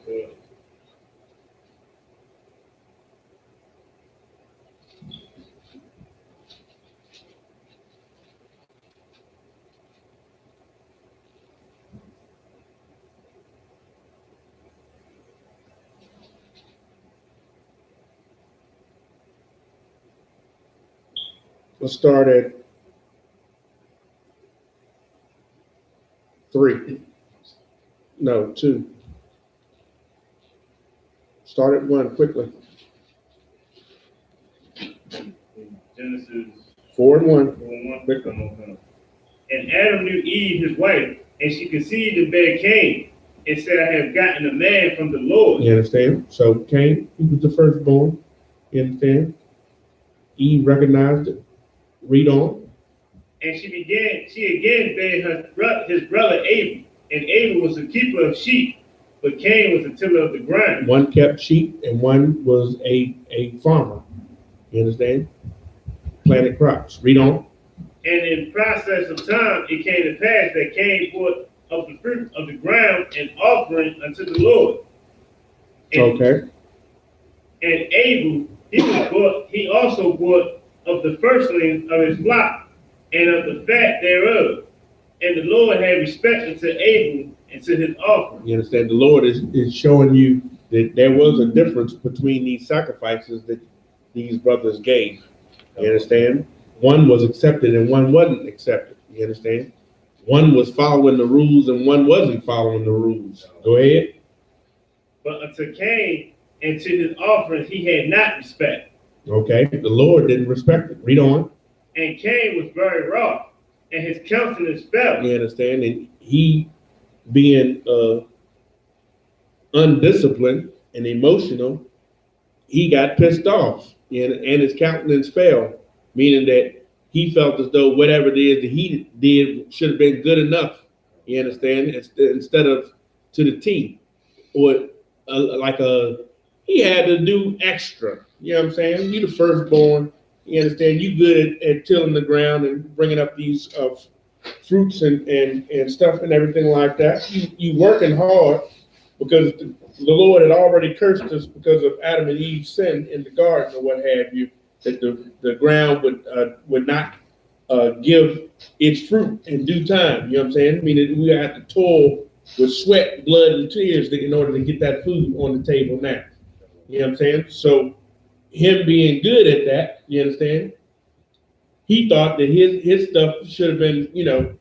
Let's start at 3. No, 2. Start at 1 quickly. Genesis 4 and 1. 4:1. Quick. And Adam knew Eve, his wife, and she conceived and bare Cain, and said, I have gotten a man from the Lord. You understand? So Cain, he was the firstborn. You understand? Eve recognized it. Read on. And she again bare his brother Abel, and Abel was the keeper of sheep, but Cain was the tiller of the ground. One kept sheep and one was a farmer. You understand? Planted crops. Read on. And in process of time, it came to pass that Cain brought of the fruit of the ground an offering unto the Lord. And, Okay. And Abel, he also brought of the firstlings of his flock and of the fat thereof. And the Lord had respect unto Abel and to his offering. You understand? The Lord is showing you that there was a difference between these sacrifices that these brothers gave. You understand? One was accepted and one wasn't accepted. You understand? One was following the rules and one wasn't following the rules. Go ahead. But unto Cain and to his offerings he had not respect. Okay. The Lord didn't respect it. Read on. And Cain was very wroth, and his countenance fell. You understand? And he, being undisciplined and emotional, he got pissed off and his countenance fell, meaning that he felt as though whatever it is that he did should have been good enough. You understand? Instead of to the T, or he had to do extra. You know what I'm saying? You the firstborn. You understand? You good at tilling the ground and bringing up these fruits and stuff and everything like that. You working hard because the Lord had already cursed us because of Adam and Eve's sin in the garden or what have you, that the ground would not give its fruit in due time. You know what I'm saying? I mean, we have to toil with sweat, blood, and tears in order to get that food on the table now. You know what I'm saying? So him being good at that, you understand? He thought that his stuff should have been,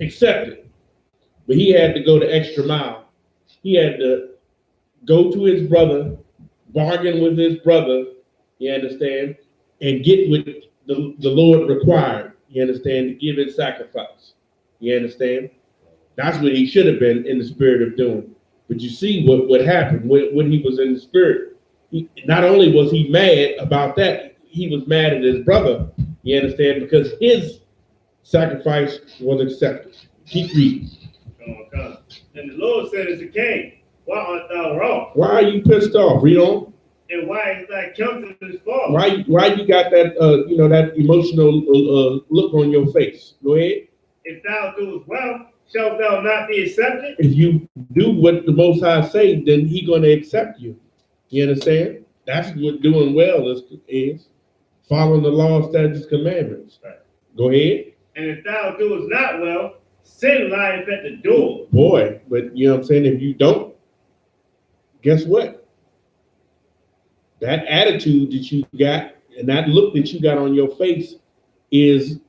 accepted. But he had to go the extra mile. He had to go to his brother, bargain with his brother, you understand, and get what the Lord required, you understand, to give his sacrifice. You understand? That's what he should have been in the spirit of doing. But you see what happened when he was in the spirit. Not only was he mad about that, he was mad at his brother, you understand, because his sacrifice was accepted. Keep reading. And the Lord said unto Cain, why art thou wroth? Why are you pissed off? Read on. And why is thy countenance fallen? Why you got that that emotional look on your face? Go ahead. If thou doest well, shalt thou not be accepted? If you do what the Most High say, then He gonna accept you. You understand? That's what doing well is following the law, statutes, commandments. Right. Go ahead. And if thou doest not well, sin lieth at the door. Boy, but you know what I'm saying? If you don't, guess what? That attitude that you got and that look that you got on your face is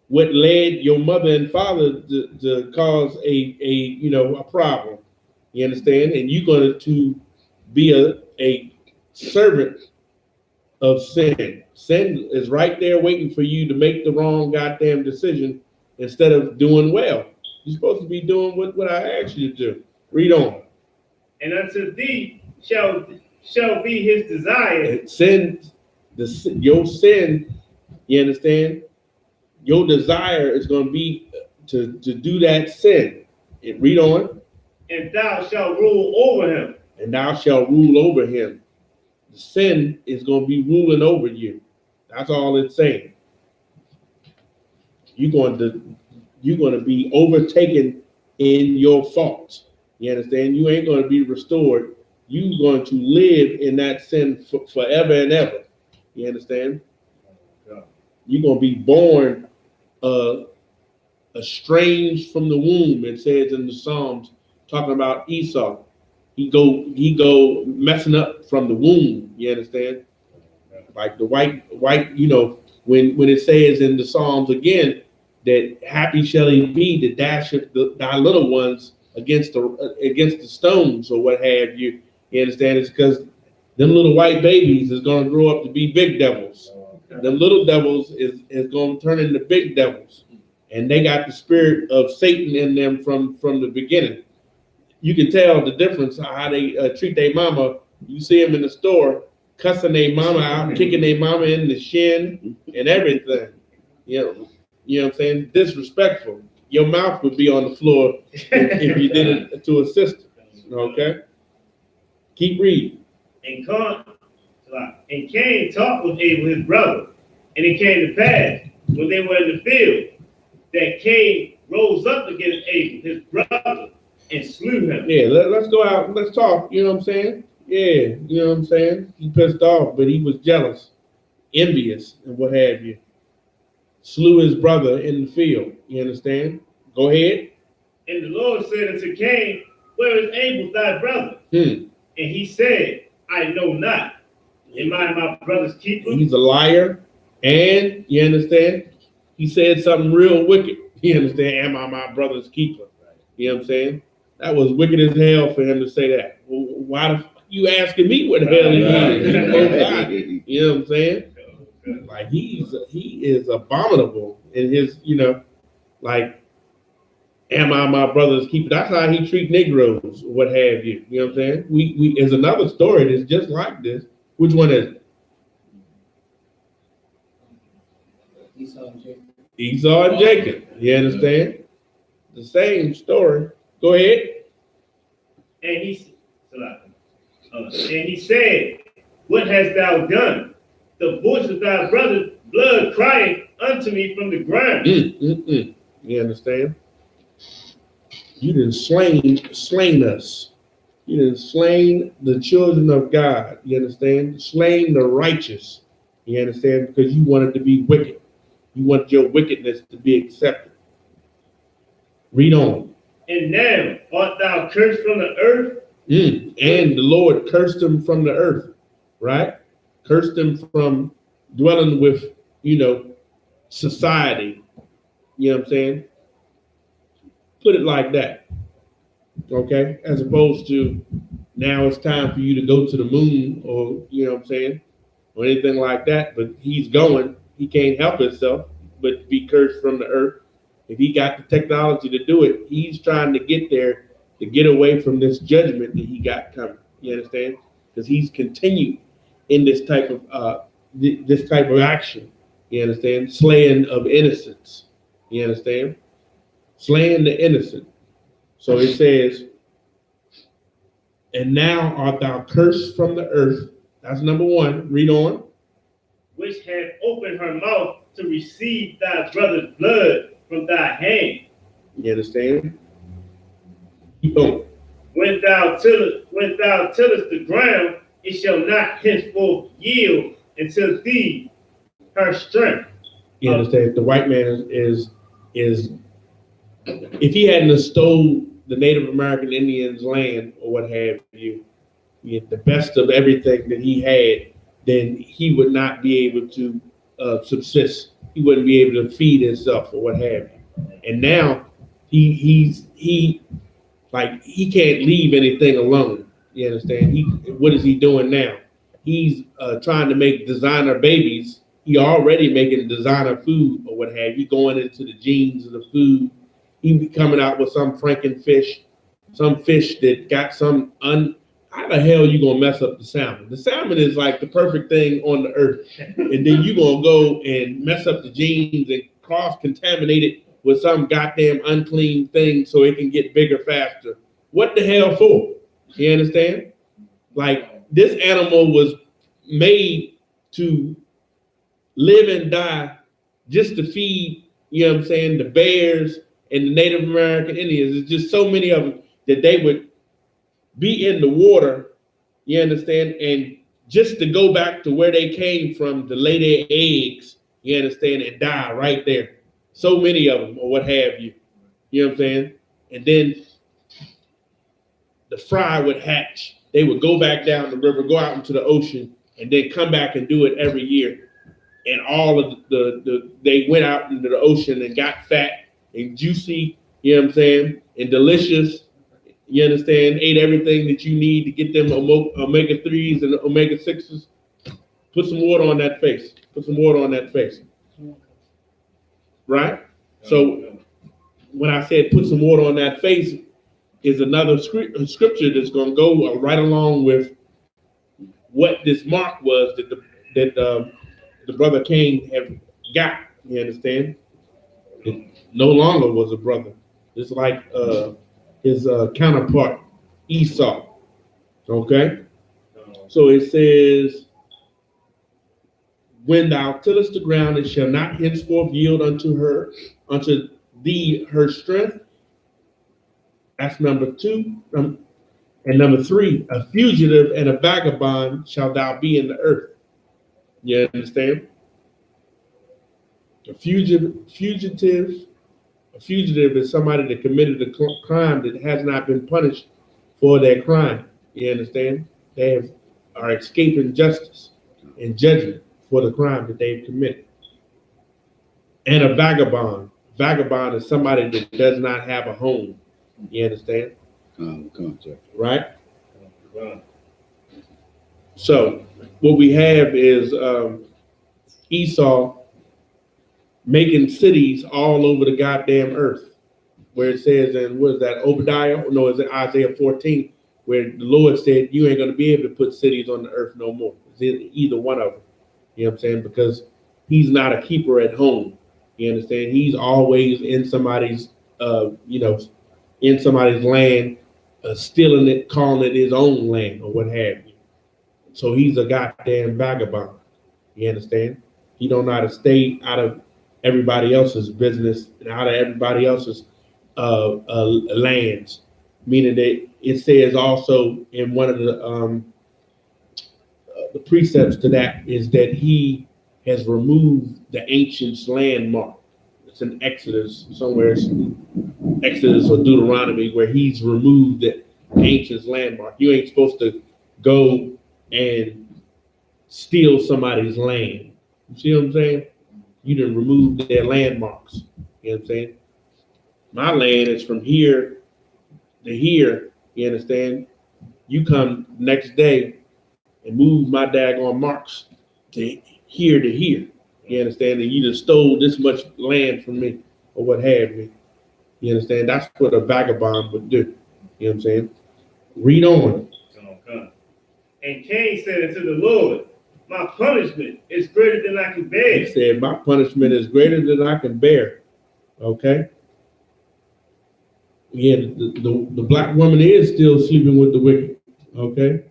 what led your mother and father to cause a problem. You understand? And you're going to be a servant of sin. Sin is right there waiting for you to make the wrong goddamn decision instead of doing well. You're supposed to be doing what I asked you to do. Read on. And unto thee shall be his desire. Your sin, you understand? Your desire is going to be to do that sin. Read on. And thou shalt rule over him. And thou shalt rule over him. The sin is going to be ruling over you. That's all it's saying. You're going to be overtaken in your faults. You understand? You ain't going to be restored. You're going to live in that sin forever and ever. You understand? You're going to be born estranged from the womb. It says in the Psalms, talking about Esau. He go messing up from the womb. You understand? Like the white, when it says in the Psalms again that happy shall he be to dash thy little ones against the stones or what have you. You understand? It's because them little white babies is going to grow up to be big devils. Them little devils is going to turn into big devils, and they got the spirit of Satan in them from the beginning. You can tell the difference how they treat their mama. You see them in the store cussing their mama out, kicking their mama in the shin and everything. You know what I'm saying? Disrespectful. Your mouth would be on the floor if you did it to a sister. Okay? Keep reading. And Cain talked with Abel, his brother. And it came to pass, when they were in the field, that Cain rose up against Abel, his brother, and slew him. Yeah, let's go out and let's talk. You know what I'm saying? Yeah, you know what I'm saying? He pissed off, but he was jealous, envious, and what have you. Slew his brother in the field. You understand? Go ahead. And the Lord said unto Cain, where is Abel thy brother? And he said, I know not. Am I my brother's keeper? He's a liar. And, you understand? He said something real wicked. You understand? Am I my brother's keeper? You know what I'm saying? That was wicked as hell for him to say that. Well, why the fuck you asking me what the hell he is? You know what I'm saying? Like he is abominable in his, like, am I my brother's keeper? That's how he treat Negroes, what have you. You know what I'm saying? We there's another story that's just like this. Which one is it? Esau and Jacob. You understand? The same story. Go ahead. And he said, what hast thou done? The voice of thy brother's blood crying unto me from the ground. You understand? You didn't slain us. You didn't slain the children of God. You understand? Slain the righteous. You understand? Because you wanted to be wicked. You wanted your wickedness to be accepted. Read on. And now art thou cursed from the earth? And the Lord cursed him from the earth, right? Cursed him from dwelling with, society. You know what I'm saying? Put it like that. Okay? As opposed to now it's time for you to go to the moon or, or anything like that. But he's going. He can't help himself but be cursed from the earth. If he got the technology to do it, he's trying to get there to get away from this judgment that he got coming. You understand? Because he's continued in this type of action. You understand? Slaying of innocents. You understand? Slaying the innocent. So it says, and now art thou cursed from the earth. That's number one. Read on. Which had opened her mouth to receive thy brother's blood from thy hand. You understand? Keep going. When thou tillest the ground, it shall not henceforth yield until thee her strength. You understand? The white man is if he hadn't have stole the Native American Indians' land or what have you, the best of everything that he had, then he would not be able to subsist. He wouldn't be able to feed himself or what have you. And now he can't leave anything alone. You understand? What is he doing now? He's trying to make designer babies. He already making designer food or what have you, going into the genes of the food. He be coming out with some Frankenfish, some fish that got some how the hell you gonna mess up the salmon? The salmon is like the perfect thing on the earth. And then you gonna go and mess up the genes and cross-contaminate it with some goddamn unclean thing so it can get bigger faster. What the hell for? You understand? Like, this animal was made to live and die just to feed, the bears and the Native American Indians. There's just so many of them that they would be in the water, you understand, and just to go back to where they came from to lay their eggs, you understand, and die right there. So many of them, or what have you. You know what I'm saying? And then the fry would hatch. They would go back down the river, go out into the ocean, and then come back and do it every year. and all of they went out into the ocean and got fat and juicy, you know what I'm saying, and delicious. You understand? Ate everything that you need to get them omega-3s and omega-6s. Put some water on that face. Put some water on that face. Right? So when I said put some water on that face, is another scripture that's going to go right along with what this mark was that the brother Cain had got. You understand? It no longer was a brother. It's like his counterpart Esau. Okay? So it says, when thou tillest the ground, it shall not henceforth yield unto thee her strength. That's number 2. And number 3, a fugitive and a vagabond shall thou be in the earth. You understand? A fugitive is somebody that committed a crime that has not been punished for their crime. You understand? They are escaping justice and judgment for the crime that they've committed. And a vagabond. Vagabond is somebody that does not have a home. You understand? Right? So what we have is Esau making cities all over the goddamn earth, where it says, and what is that, Obadiah? No, is it Isaiah 14, where the Lord said, you ain't going to be able to put cities on the earth no more. It's either one of them. You know what I'm saying? Because he's not a keeper at home. You understand? He's always in somebody's, in somebody's land, stealing it, calling it his own land or what have you. So he's a goddamn vagabond. You understand? He don't know how to stay out of everybody else's business and out of everybody else's lands. Meaning that it says also in one of the precepts to that is that he has removed the ancient's landmark. It's in Exodus, somewhere, Exodus or Deuteronomy, where he's removed the ancient's landmark. You ain't supposed to go and steal somebody's land. You see what I'm saying? You done remove their landmarks. You know what I'm saying? My land is from here to here. You understand? You come next day and move my daggone marks to here to here. You understand? And you just stole this much land from me or what have you. You understand? That's what a vagabond would do. You know what I'm saying? Read on. And Cain said unto the Lord, my punishment is greater than I can bear. He said, my punishment is greater than I can bear. Okay? Yeah, the black woman is still sleeping with the wicked. Okay?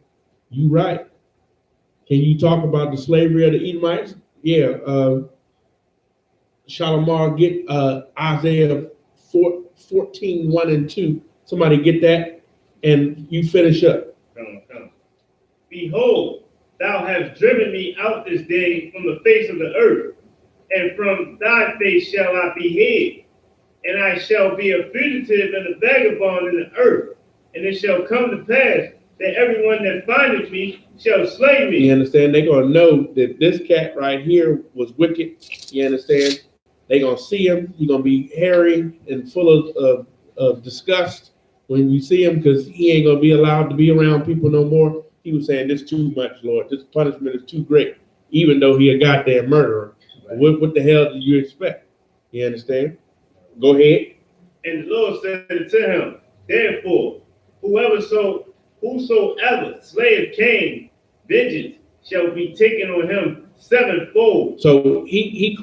You right. Can you talk about the slavery of the Edomites? Yeah. SHALAM, get Isaiah 14, 1 and 2. Somebody get that and you finish up. Come. Behold, thou hast driven me out this day from the face of the earth, and from thy face shall I be hid. And I shall be a fugitive and a vagabond in the earth. And it shall come to pass that everyone that findeth me shall slay me. You understand? They're going to know that this cat right here was wicked. You understand? They're going to see him. He's going to be hairy and full of disgust when you see him, because he ain't going to be allowed to be around people no more. He was saying, this too much, Lord. This punishment is too great, even though he a goddamn murderer. Right. What the hell do you expect? You understand? Go ahead. And the Lord said to him, therefore, whosoever slayeth Cain, vengeance shall be taken on him sevenfold. So he's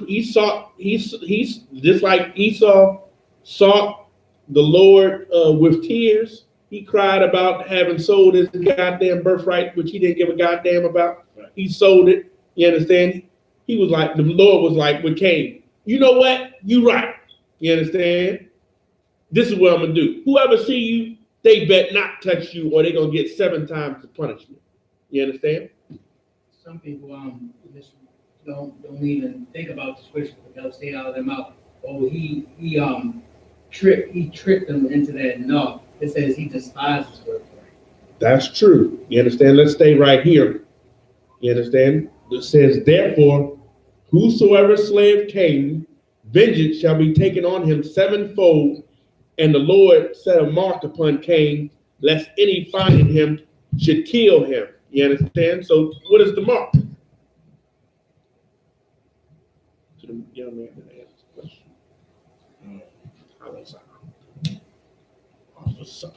just like Esau sought the Lord with tears. He cried about having sold his goddamn birthright, which he didn't give a goddamn about. Right. He sold it. You understand? He was like, the Lord was like with Cain, you know what? You right. You understand? This is what I'm going to do. Whoever see you, they bet not touch you, or they're going to get 7 times the punishment. You understand? Some people don't even think about the scripture, but they'll say out of their mouth, oh, he tricked them into that. No, it says he despises birthright. That's true. You understand? Let's stay right here. You understand? It says, therefore, whosoever slave Cain, vengeance shall be taken on him sevenfold. And the Lord set a mark upon Cain, lest any finding him should kill him. You understand? So what is the mark? To the young man that asked the question. Officer.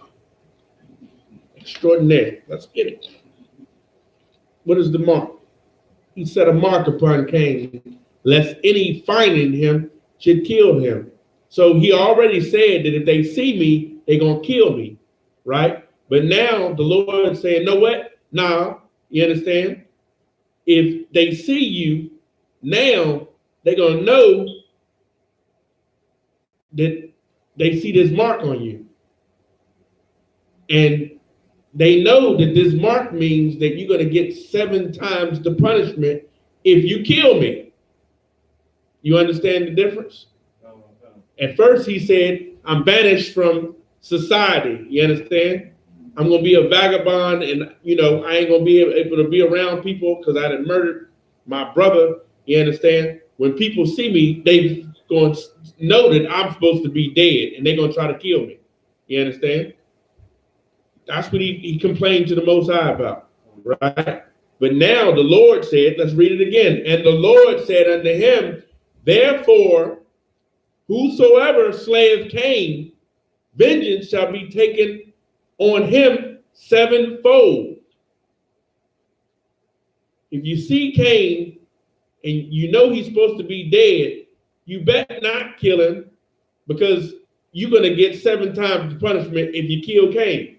Extraordinary. Let's get it. What is the mark? He set a mark upon Cain, lest any finding him should kill him. So he already said that if they see me, they're going to kill me, right? But now the Lord is saying, know what? Now, you understand? If they see you, now they're going to know that they see this mark on you. And they know that this mark means that you're going to get 7 times the punishment if you kill me. You understand the difference? At first he said, I'm banished from society. You understand? I'm going to be a vagabond, and, I ain't going to be able to be around people because I had murdered my brother. You understand? When people see me, they going to know that I'm supposed to be dead, and they're going to try to kill me. You understand? That's what he complained to the Most High about, right? But now the Lord said, let's read it again. And the Lord said unto him, therefore, whosoever slayeth Cain, vengeance shall be taken on him sevenfold. If you see Cain and you know he's supposed to be dead, you better not kill him, because you're going to get 7 times the punishment if you kill Cain.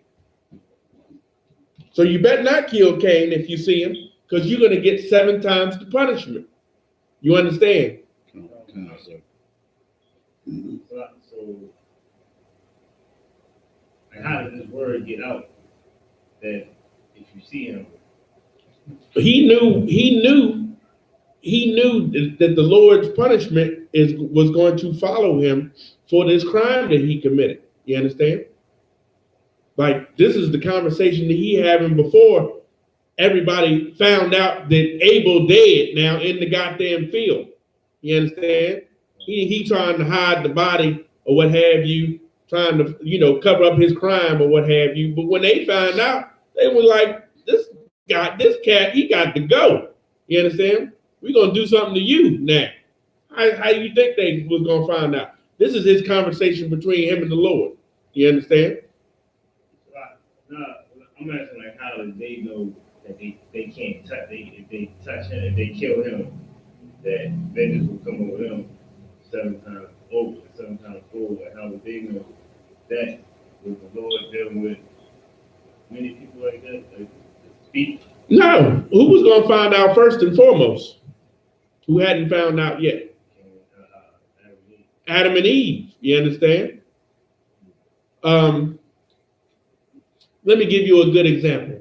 So you better not kill Cain if you see him, because you're going to get 7 times the punishment. You understand? So, and how does this word get out that if you see him? He knew that the Lord's punishment was going to follow him for this crime that he committed. You understand? Like, this is the conversation that he having before everybody found out that Abel dead now in the goddamn field. You understand? He trying to hide the body or what have you, trying to, cover up his crime or what have you. But when they found out, they were like, this cat, he got to go. You understand? We're going to do something to you now. How you think they was going to find out? This is his conversation between him and the Lord. You understand? No, I'm asking, like, how do they know that they can't touch, if they touch him, if they kill him, that vengeance will come over them 7 times over, 7 times forward? How would they know that? Was the Lord dealing with many people like that? Like, speak? No. Who was going to find out first and foremost? Who hadn't found out yet? Adam and Eve. You understand? Let me give you a good example.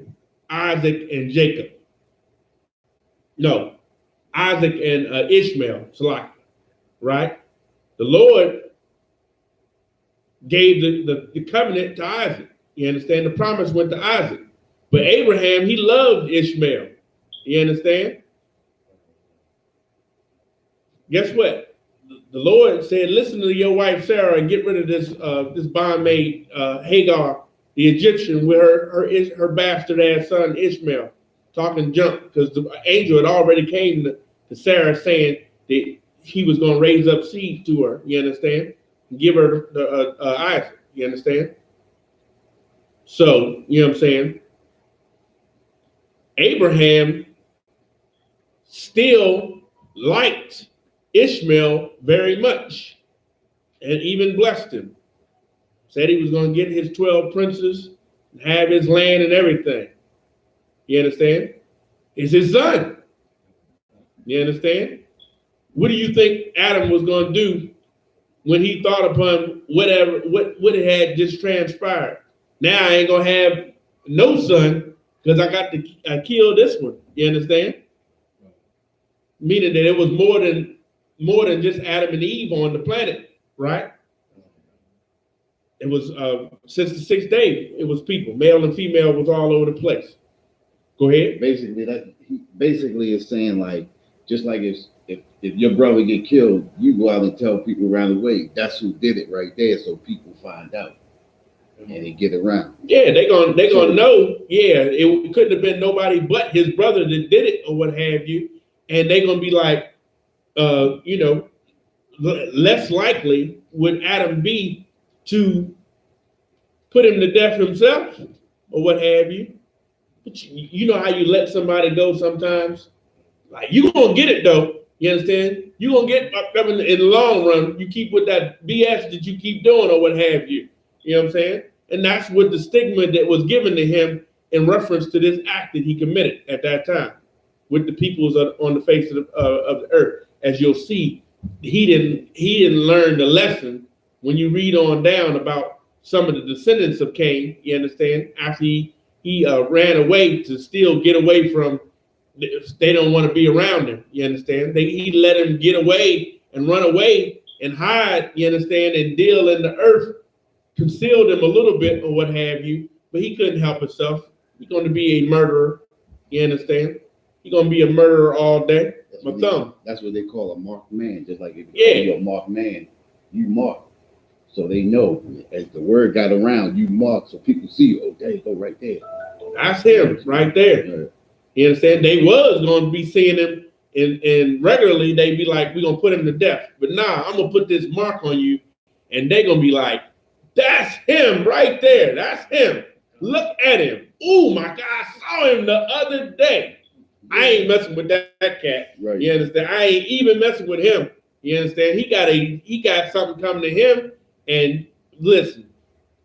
Isaac and Jacob. No, Isaac and Ishmael, right? The Lord gave the covenant to Isaac. You understand? The promise went to Isaac. But Abraham, he loved Ishmael. You understand? Guess what? The Lord said, listen to your wife Sarah and get rid of this bondmaid Hagar, the Egyptian, with her bastard ass son Ishmael, talking junk, because the angel had already came to Sarah saying that he was going to raise up seed to her. You understand? And give her Isaac. You understand? So, you know what I'm saying? Abraham still liked Ishmael very much and even blessed him. Said he was going to get his 12 princes and have his land and everything. You understand? It's his son. You understand? What do you think Adam was going to do when he thought upon what had just transpired? Now I ain't going to have no son because I got to kill this one. You understand? Meaning that it was more than just Adam and Eve on the planet, right? It was since the 6th day, it was people, male and female was all over the place. Go ahead. Basically, he is saying, like, Just like if your brother get killed, you go out and tell people around the way, that's who did it right there, so people find out and they get around. Yeah, they gonna know. Yeah, it couldn't have been nobody but his brother that did it or what have you, and they gonna be like, you know, less likely would Adam be to put him to death himself or what have you. But you know how you let somebody go sometimes? Like, you gonna get it though. You understand? You gonna get up in the long run. You keep with that BS that you keep doing or what have you. You know what I'm saying? And that's what the stigma that was given to him in reference to this act that he committed at that time with the peoples on the face of the earth. As you'll see, he didn't learn the lesson when you read on down about some of the descendants of Cain. You understand? After he ran away to still get away from. They don't want to be around him. You understand? He let him get away and run away and hide. You understand? And deal in the earth, concealed him a little bit or what have you. But he couldn't help himself. He's going to be a murderer. You understand? He's going to be a murderer all day. That's what they call a marked man. Just like if you're a marked man, you mark. So they know as the word got around, you mark so people see you. Oh, there you go, right there. That's him right there. Right. You understand? They was going to be seeing him and regularly they'd be like, we're going to put him to death. But nah, I'm going to put this mark on you. And they're going to be like, that's him right there. That's him. Look at him. Oh my God, I saw him the other day. I ain't messing with that cat. Right. You understand? I ain't even messing with him. You understand? He got something coming to him. And listen,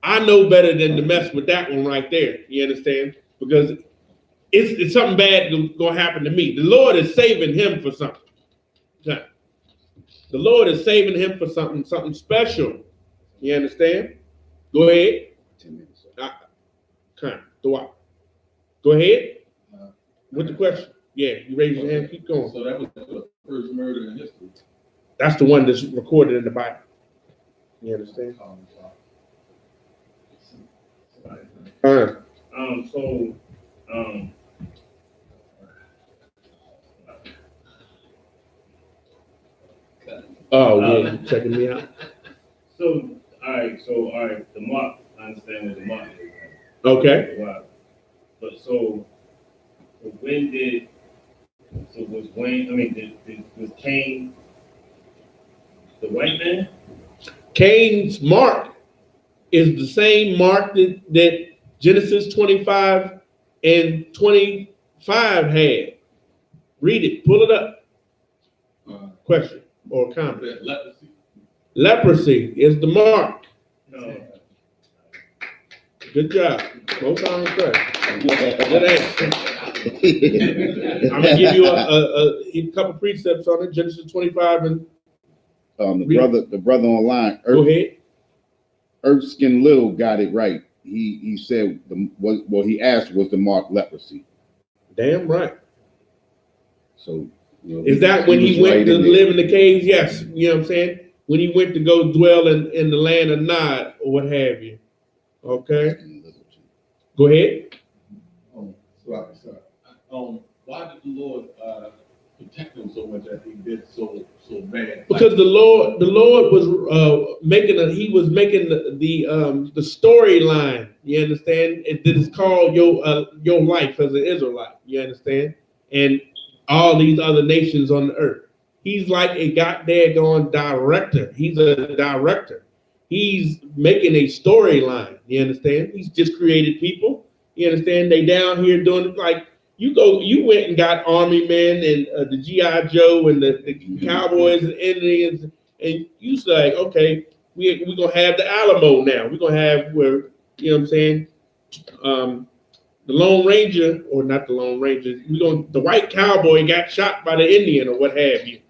I know better than to mess with that one right there. You understand? Because it's something bad gonna happen to me. The Lord is saving him for something. The Lord is saving him for something special. You understand? Go ahead. 10 minutes. Go ahead. What's the question? Yeah, you raise your hand. Keep going. So that was the first murder in history. That's the one that's recorded in the Bible. You understand? Oh yeah, you checking me out? So all right, the mark. I understand what the mark is. Okay. Wow. But so when did? So was Wayne? I mean, was Cain the white man? Cain's mark is the same mark that Genesis 25 and 25 had. Read it. Pull it up. Question or comment. Leprosy. Leprosy is the mark. No. Good job. Most on track. Good answer. I'm gonna give you a couple precepts on it. Genesis 25 and the brother online. Go ahead. Erskine Little got it right. He said what he asked was the mark leprosy. Damn right. So is that when he went to live in the caves? Yes. You know what I'm saying? When he went to go dwell in the land of Nod or what have you. Okay. Go ahead. Why did the Lord protect him so much that he did so bad? Because the Lord was making the storyline. You understand? It is called your life as an Israelite. You understand? And all these other nations on the earth. He's like a goddamn director. He's a director. He's making a storyline. You understand? He's just created people. You understand? They down here doing it like you went and got Army men and the G.I. Joe and the Cowboys and Indians, and you say, okay, we're gonna have the Alamo now. We're gonna have where, you know what I'm saying? The Lone Ranger, or not the Lone Ranger, the white cowboy got shot by the Indian or what have you.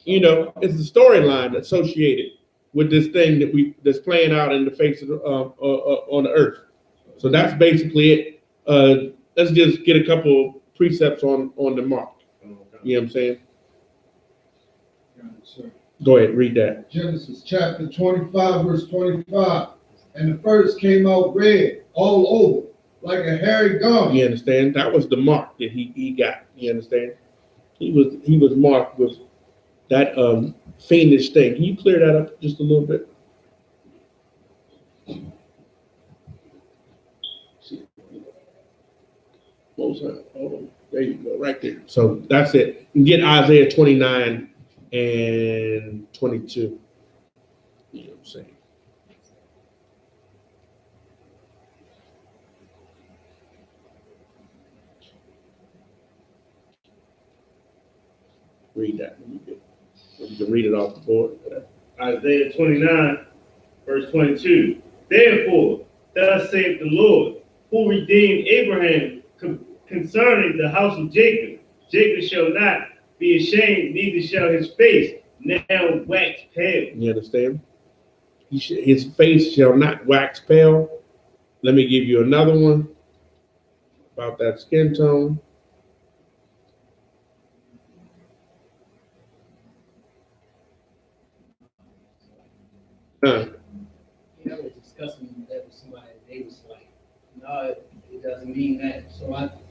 You know, it's the storyline associated with this thing that's playing out in the face of on the earth. So that's basically it. Let's just get a couple precepts on the mark. You know what I'm saying? Go ahead, read that. Genesis chapter 25, verse 25. And the first came out red all over, like a hairy garment. You understand? That was the mark that he got. You understand? He was marked with that fiendish thing. Can you clear that up just a little bit? Hold on. There you go, right there. So that's it. You get Isaiah 29 and 22. You know what I'm saying? Read that when you get. You can read it off the board. Isaiah 29, verse 22. Therefore, thus saith the Lord, who redeemed Abraham concerning the house of Jacob. Jacob shall not be ashamed, neither shall his face now wax pale. You understand? His face shall not wax pale. Let me give you another one about that skin tone. I was discussing that with somebody. They was like, "No, it doesn't mean that."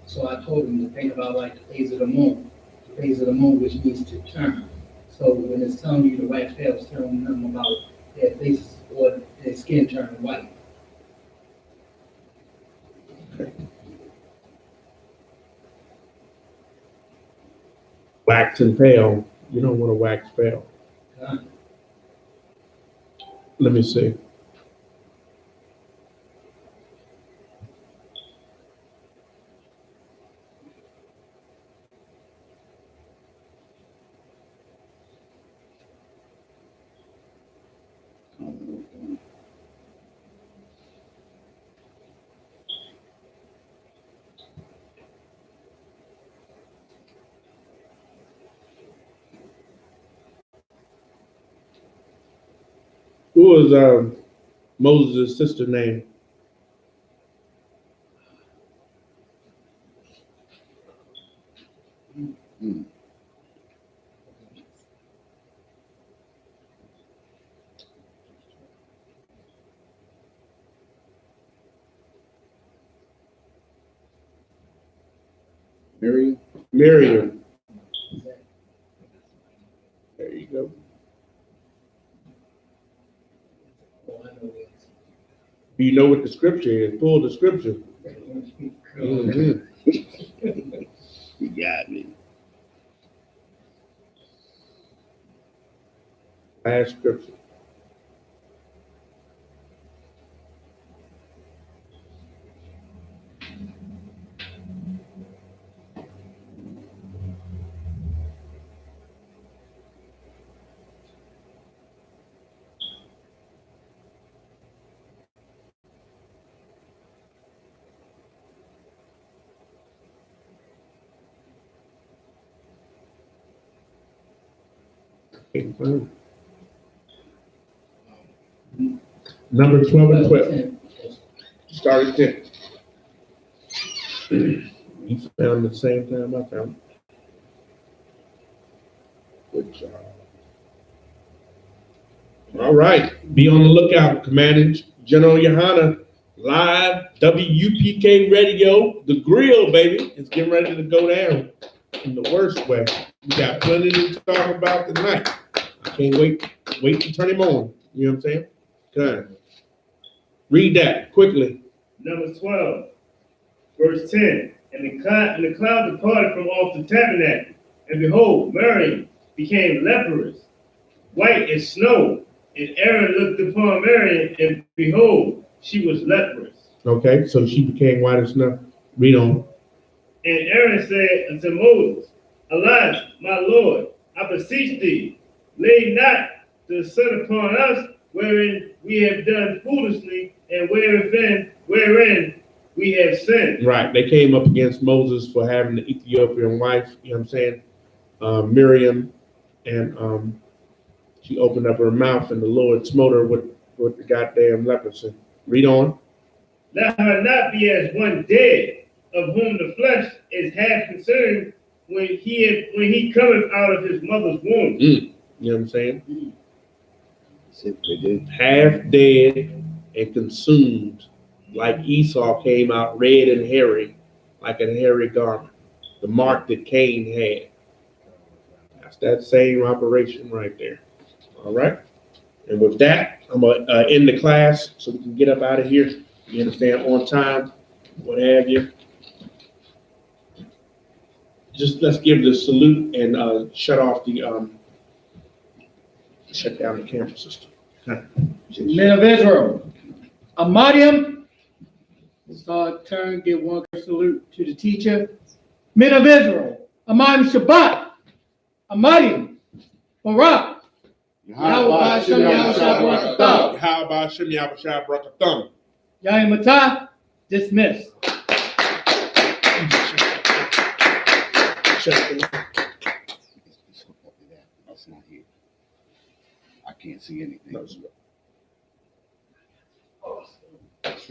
So I told them to think about like the phase of the moon, which means to turn. So when it's telling you to wax pale, it's telling them about their faces or their skin turning white. Wax and pale. You don't want to wax pale. Let me see. Who was Moses' sister name? Miriam. Miriam. There you go. Do you know what the scripture is? Pull the scripture. Mm-hmm. You got me. Last scripture. Number 12 and 12. Start at 10. You found the same time I found it. Good job. All right. Be on the lookout. Commanding General Yohanna, live WUPK radio. The grill, baby, is getting ready to go down in the worst way. We got plenty to talk about tonight. I can't wait to turn him on. You know what I'm saying? Good. Read that quickly. Number 12, verse 10. And the cloud departed from off the tabernacle, and behold, Miriam became leprous, white as snow. And Aaron looked upon Miriam, and behold, she was leprous. Okay, so she became white as snow. Read on. And Aaron said unto Moses, Alas, my Lord, I beseech thee, lay not the sun upon us, wherein we have done foolishly, and wherein we have sinned. Right, they came up against Moses for having the Ethiopian wife, you know what I'm saying? Miriam, and she opened up her mouth, and the Lord smote her with the goddamn leprosy. Read on. Let her not be as one dead, of whom the flesh is half consumed when he cometh out of his mother's womb. You know what I'm saying? Half dead and consumed, like Esau came out red and hairy, like a hairy garment, the mark that Cain had. It's that same operation right there. All right. And with that, I'm going to end the class so we can get up out of here. You understand? On time, what have you. Just let's give the salute and shut off the, shut down the camera system. Men of Israel, Amadium. It's our turn. Give one salute to the teacher. Men of Israel, Amadium Shabbat, Amadium, Barak. Yahweh Hashem Yahweh Shabbat. How about Shem Yahweh Brakatham? Yain Matah, dismissed. It's not here. I can't see anything.